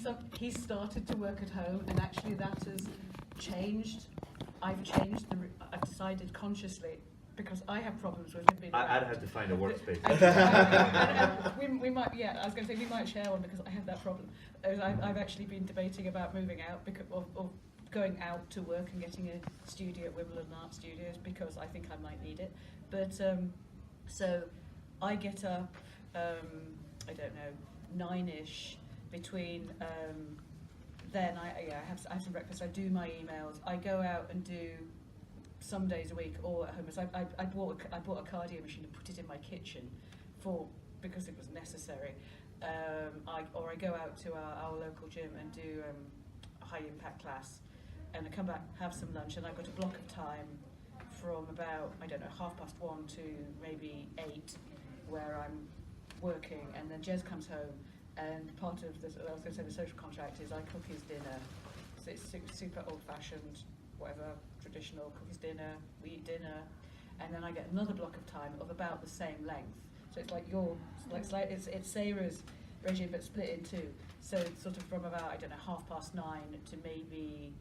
started to work at home, and actually that has changed. I've decided consciously, because I have problems with him being I'd around. have to find a workspace. We might, I was going to say we might share one because I have that problem. I've actually been debating about moving out because of going out to work and getting a studio at Wimbledon Art Studios because I think I might need it. But so I get up, I don't know, 9ish between. Then I have some breakfast. I do my emails. I go out and do some days a week or at home. So I bought a cardio machine and put it in my kitchen because it was necessary. I go out to our local gym and do a high impact class, and I come back, have some lunch, and I've got a block of time from about 1:30 to maybe 8, where I'm working, and then Jez comes home. And part of the social contract is I cook his dinner. So it's super old-fashioned, whatever, traditional, cook his dinner, we eat dinner, and then I get another block of time of about the same length. So it's like it's Sayra's regime, but split in 2. So it's sort of from about 9:30 to maybe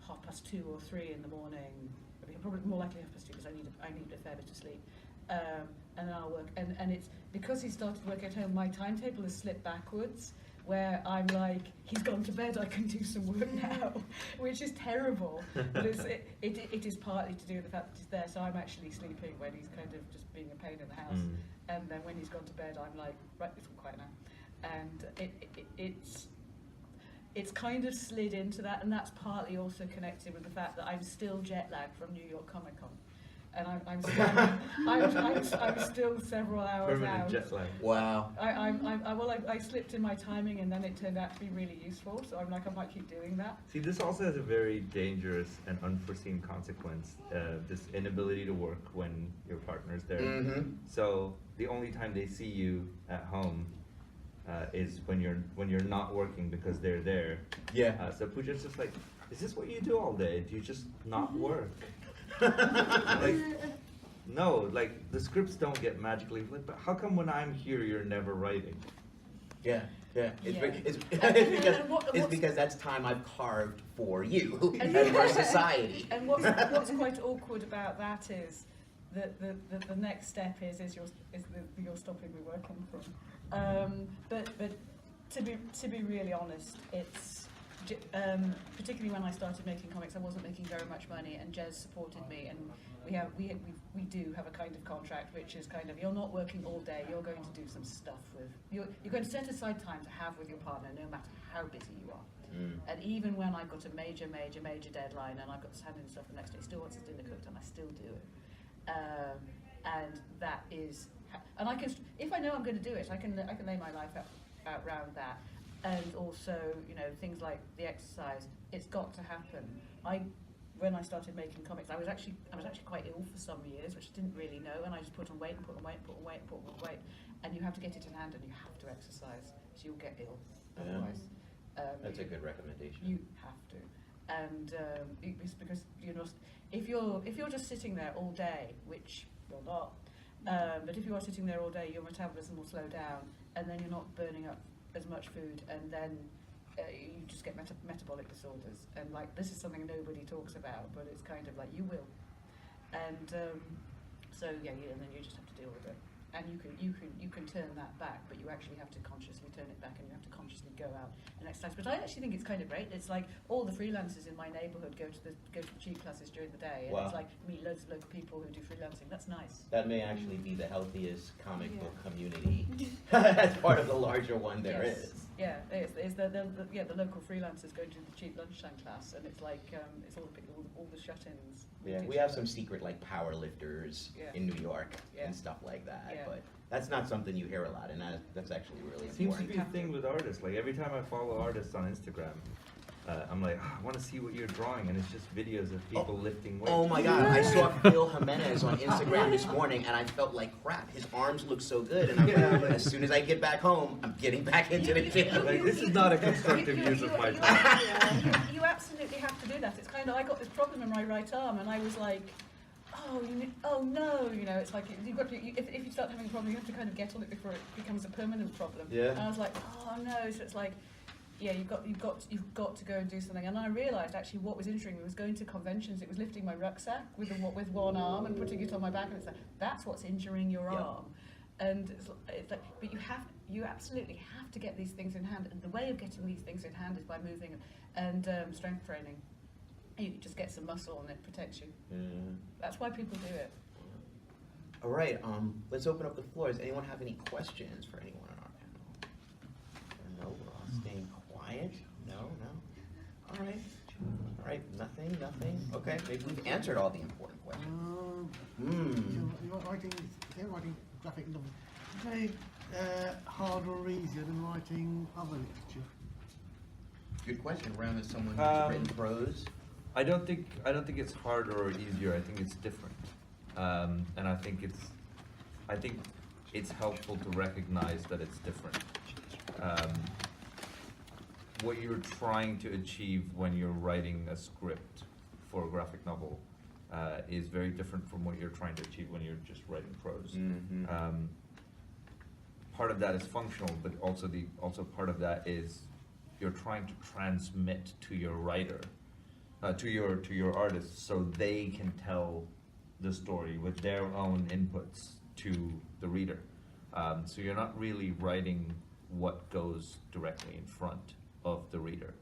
2:30 or 3 in the morning. Probably more likely 2:30 because I need a fair bit of sleep. And then I'll work, and it's because he started working at home. My timetable has slipped backwards, where I'm like, he's gone to bed, I can do some work now, which is terrible. But it is partly to do with the fact that he's there, so I'm actually sleeping when he's kind of just being a pain in the house, and then when he's gone to bed, I'm like, right, it's all quiet now, and it's kind of slid into that, and that's partly also connected with the fact that I'm still jet lagged from New York Comic Con. And I'm still several hours Permanent out. jet lag. Wow. I slipped in my timing, and then it turned out to be really useful. So I'm like, I might keep doing that. See, this also has a very dangerous and unforeseen consequence, this inability to work when your partner's there. Mm-hmm. So the only time they see you at home is when you're not working because they're there. Yeah. So Pooja's just like, is this what you do all day? Do you just not work? Like, no, like the scripts don't get magically flipped, but how come when I'm here you're never writing? Yeah. Yeah. It's because that's time I've carved for you and for society. And what's quite awkward about that is that the next step is you're stopping me working from. But to be really honest, it's. Particularly when I started making comics, I wasn't making very much money, and Jez supported me, and we do have a kind of contract, which is kind of, you're not working all day, you're going to do some stuff with, you're going to set aside time to have with your partner, no matter how busy you are. And even when I've got a major deadline, and I've got to hand in stuff the next day, he still wants his dinner cooked, and I still do it. And that is, and I can, if I know I'm going to do it, I can lay my life out around that. And also, things like the exercise, it's got to happen. When I started making comics, I was actually quite ill for some years, which I didn't really know, and I just put on weight, and you have to get it in hand, and you have to exercise, so you'll get ill otherwise. That's a good recommendation. You have to, and it's because if you're just sitting there all day, which you're not, But if you are sitting there all day, your metabolism will slow down, and then you're not burning up as much food, and then you just get metabolic disorders. And like, this is something nobody talks about, but it's kind of like, you will. And so yeah, and then you just have to deal with it. And you can turn that back, but you actually have to consciously turn it back, and you have to consciously go out and exercise. But I actually think it's kind of great. It's like all the freelancers in my neighbourhood go to the cheap classes during the day, and Wow. it's like meet loads of local people who do freelancing. That's nice. That may actually be the healthiest comic book community as part of the larger one there Yes. is. Yeah, it's the local freelancers going to the cheap lunchtime class, and it's like it's all the shut-ins. Yeah, we have some secret like power lifters Yeah. in New York Yeah. and stuff like that, Yeah. but that's not something you hear a lot, and that's actually really It seems to important. be a thing with artists. Like every time I follow artists on Instagram, I'm like, I want to see what you're drawing, and it's just videos of people lifting weights. Oh my God, I saw Phil Jimenez on Instagram this morning, and I felt like crap. His arms look so good, and I'm like, as soon as I get back home, I'm getting back into the gym. Like, this is not a constructive use of my time. You absolutely have to do that. It's kind of, I got this problem in my right arm, and I was like, oh no, it's like you've got to, if you start having a problem, you have to kind of get on it before it becomes a permanent problem. Yeah. And I was like, oh no, so it's like, yeah, you've got to go and do something. And I realised actually what was injuring me was going to conventions. It was lifting my rucksack with one arm and putting it on my back, and it's like, that's what's injuring your arm. And it's like, but you absolutely have to get these things in hand, and the way of getting these things in hand is by moving and strength training. You just get some muscle and it protects you. Yeah. That's why people do it. All right, let's open up the floor. Does anyone have any questions for anyone on our panel? No, we're all staying quiet. No. All right, nothing. Okay, maybe we've answered all the important questions. You're writing graphic novels. Is it harder or easier than writing other literature? Good question. Around as someone who's written prose. I don't think it's harder or easier. I think it's different, and I think it's helpful to recognize that it's different. What you're trying to achieve when you're writing a script for a graphic novel is very different from what you're trying to achieve when you're just writing prose. Mm-hmm. Part of that is functional, but also part of that is you're trying to transmit to your writer, to your artist, so they can tell the story with their own inputs to the reader. So you're not really writing what goes directly in front of the reader.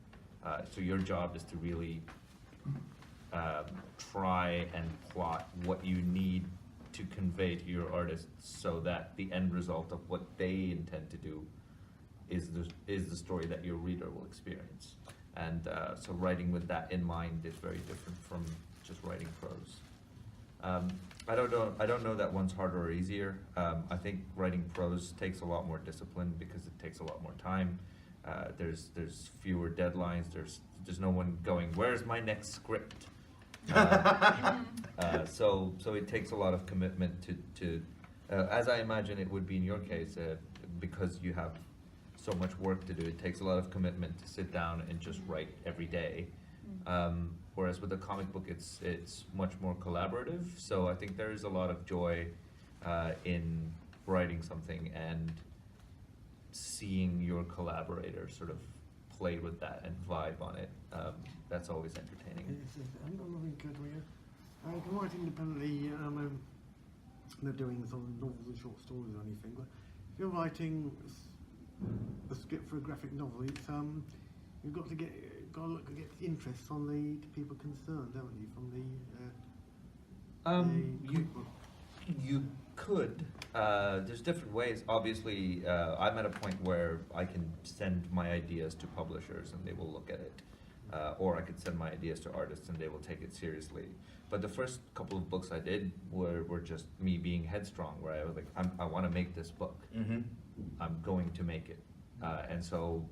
So your job is to really try and plot what you need to convey to your artist, so that the end result of what they intend to do is the story that your reader will experience. And so writing with that in mind is very different from just writing prose. I don't know that one's harder or easier. I think writing prose takes a lot more discipline because it takes a lot more time. There's fewer deadlines. There's no one going, where's my next script? So it takes a lot of commitment to as I imagine it would be in your case, because you have so much work to do. It takes a lot of commitment to sit down and just write every day. Whereas with a comic book, it's much more collaborative. So I think there is a lot of joy in writing something and seeing your collaborator sort of play with that and vibe on it. That's always entertaining. I'm not really good with it. I can write independently. Not doing sort of novels and short stories or anything, but if you're writing a script for a graphic novel, it's you've got to get interest from the people concerned, haven't you? From the comic book. You could. There's different ways. Obviously, I'm at a point where I can send my ideas to publishers and they will look at it. Or I could send my ideas to artists and they will take it seriously. But the first couple of books I did were just me being headstrong, where I was like, I want to make this book. Mm-hmm. I'm going to make it. And so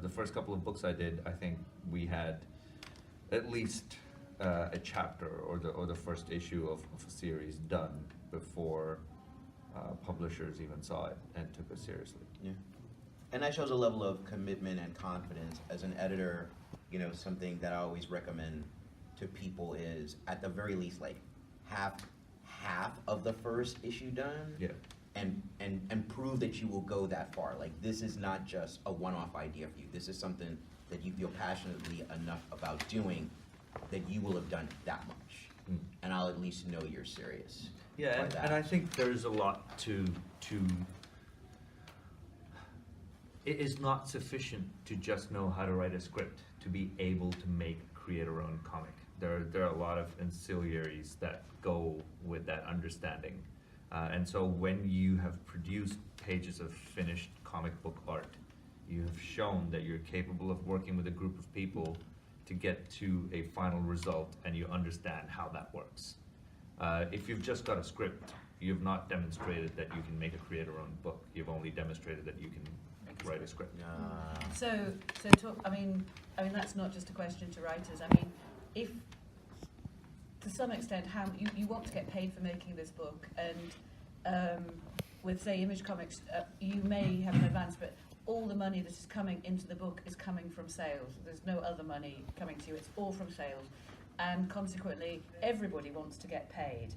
the first couple of books I did, I think we had at least a chapter or the first issue of a series done before publishers even saw it and took us seriously. Yeah. And that shows a level of commitment and confidence. As an editor, something that I always recommend to people is, at the very least, like have half of the first issue done. Yeah. And prove that you will go that far. Like, this is not just a one-off idea for you. This is something that you feel passionately enough about doing that you will have done that much. Mm. And I'll at least know you're serious. Yeah, by that. and I think there's a lot to. It is not sufficient to just know how to write a script to be able to create our own comic. There are a lot of ancillaries that go with that understanding. And so when you have produced pages of finished comic book art, you have shown that you're capable of working with a group of people to get to a final result, and you understand how that works. If you've just got a script, you've not demonstrated that you can create your own book. You've only demonstrated that you can write a script. I mean, that's not just a question to writers. I mean, if to some extent, how you want to get paid for making this book, and with say Image Comics, you may have an advance, but all the money that is coming into the book is coming from sales. There's no other money coming to you. It's all from sales, and consequently, everybody wants to get paid.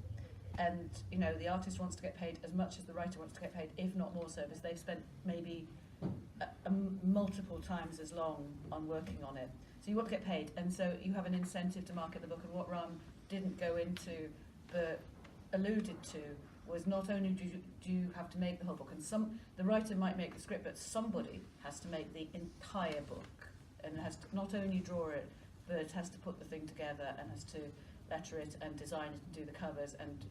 And you know, the artist wants to get paid as much as the writer wants to get paid, if not more so, because they've spent maybe multiple times as long on working on it. So you want to get paid, and so you have an incentive to market the book. And what Ram didn't go into, but alluded to, was not only do you have to make the whole book, and the writer might make the script, but somebody has to make the entire book, and has to not only draw it, but has to put the thing together, and has to letter it and design it and do the covers and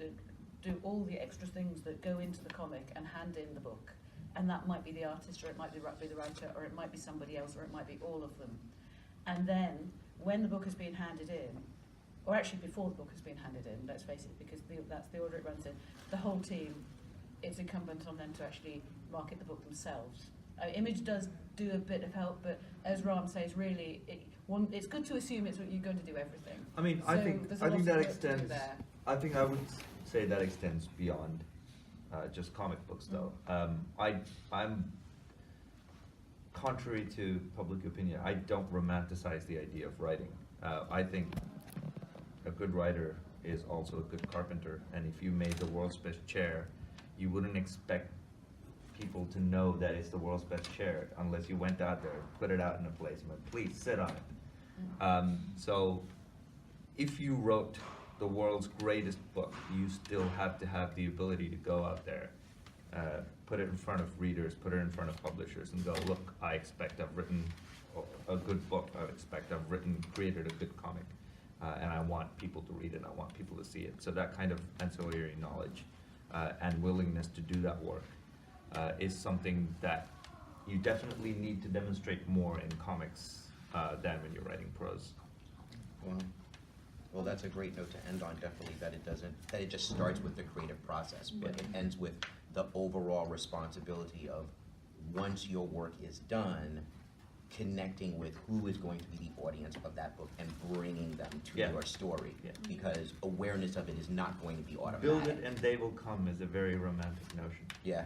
do all the extra things that go into the comic and hand in the book. And that might be the artist, or it might be the writer, or it might be somebody else, or it might be all of them. And then, when the book has been handed in, or actually before the book has been handed in, let's face it, because that's the order it runs in, the whole team, it's incumbent on them to actually market the book themselves. Image does do a bit of help, but as Ram says, really, it's good to assume you're going to do everything. I mean, So I think there's a lot that of work to do extends. there. I think I would say that extends beyond just comic books, though. I'm contrary to public opinion. I don't romanticize the idea of writing. I think a good writer is also a good carpenter, and if you made the world's best chair, you wouldn't expect people to know that it's the world's best chair unless you went out there, put it out in a place, and went, please sit on it. So if you wrote the world's greatest book, you still have to have the ability to go out there, put it in front of readers, put it in front of publishers, and go, look, I expect I've written a good book, I expect I've created a good comic, and I want people to read it, I want people to see it. So that kind of ancillary knowledge and willingness to do that work is something that you definitely need to demonstrate more in comics than when you're writing prose. Well, that's a great note to end on, definitely, that it just starts with the creative process, but it ends with the overall responsibility of, once your work is done, connecting with who is going to be the audience of that book and bringing them to your story, because awareness of it is not going to be automatic. Build it and they will come is a very romantic notion. Yeah.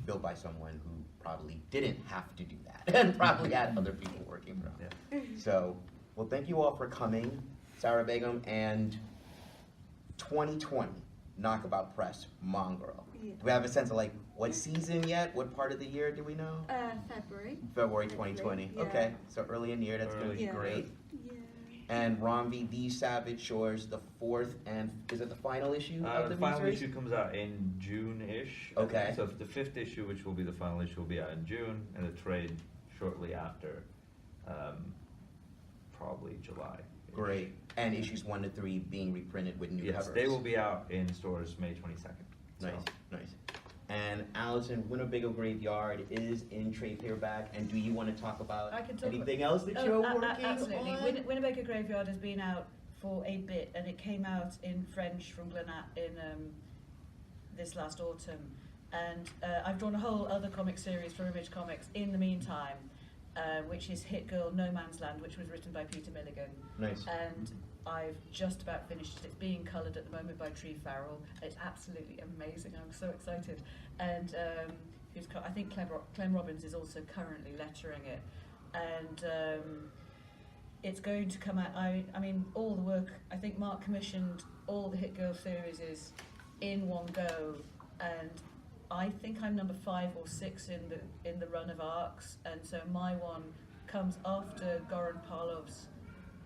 Built by someone who probably didn't have to do that and probably had other people working for them. Yeah. So, well, thank you all for coming, Sayra, Begum, and 2020 Knockabout Press, Mongrel. Yeah. Do we have a sense of like what season yet? What part of the year do we know? February. February 2020. Yeah. Okay, so early in the year. That's going to be Yeah. great. Yeah. And Romvi, The Savage Shores, the fourth and is it the final issue of The the final miniseries? issue comes out in June-ish. Okay. So the fifth issue, which will be the final issue, will be out in June, and the trade shortly after, probably July. Great. And issues 1 to 3 being reprinted with new Yes, covers. they will be out in stores May 22nd. Nice, So. nice. And Alison, Winnebago Graveyard is in trade paperback. And do you want to talk about I can talk anything else that you're working absolutely. on? Winnebago Graveyard has been out for a bit, and it came out in French from Glenat in this last autumn. And I've drawn a whole other comic series for Image Comics in the meantime, which is Hit Girl No Man's Land, which was written by Peter Milligan. Nice. And I've just about finished it. It's being coloured at the moment by Tree Farrell. It's absolutely amazing. I'm so excited. And I think Clem Robbins is also currently lettering it. And it's going to come out. I mean, all the work. I think Mark commissioned all the Hit Girl series in one go, and I think I'm number 5 or 6 in the run of arcs, and so my one comes after Goran Parlov's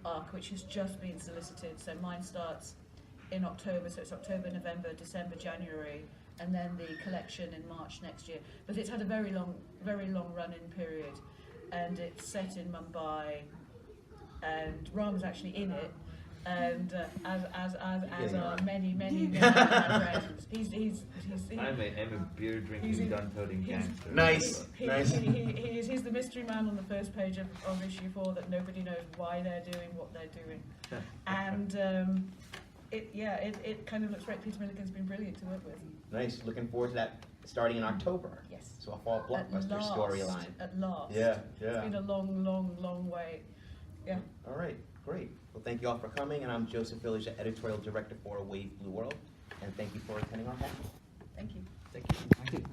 arc, which has just been solicited. So mine starts in October, so it's October, November, December, January, and then the collection in March next year. But it's had a very long run-in period, and it's set in Mumbai, and Ram's actually in it, and as are many of my friends. He's I'm a beer drinking, gun toting gangster. Nice. He's the mystery man on the first page of issue 4 that nobody knows why they're doing what they're doing, and it kind of looks great. Peter Milligan's been brilliant to work with. Nice. Looking forward to that starting in October. Yes. So a fall blockbuster storyline. At last. Yeah. It's been a long way. Yeah. All right. Great. Well, thank you all for coming, and I'm Joseph Illidge, the editorial director for Wave Blue World, and thank you for attending our panel. Thank you. Thank you.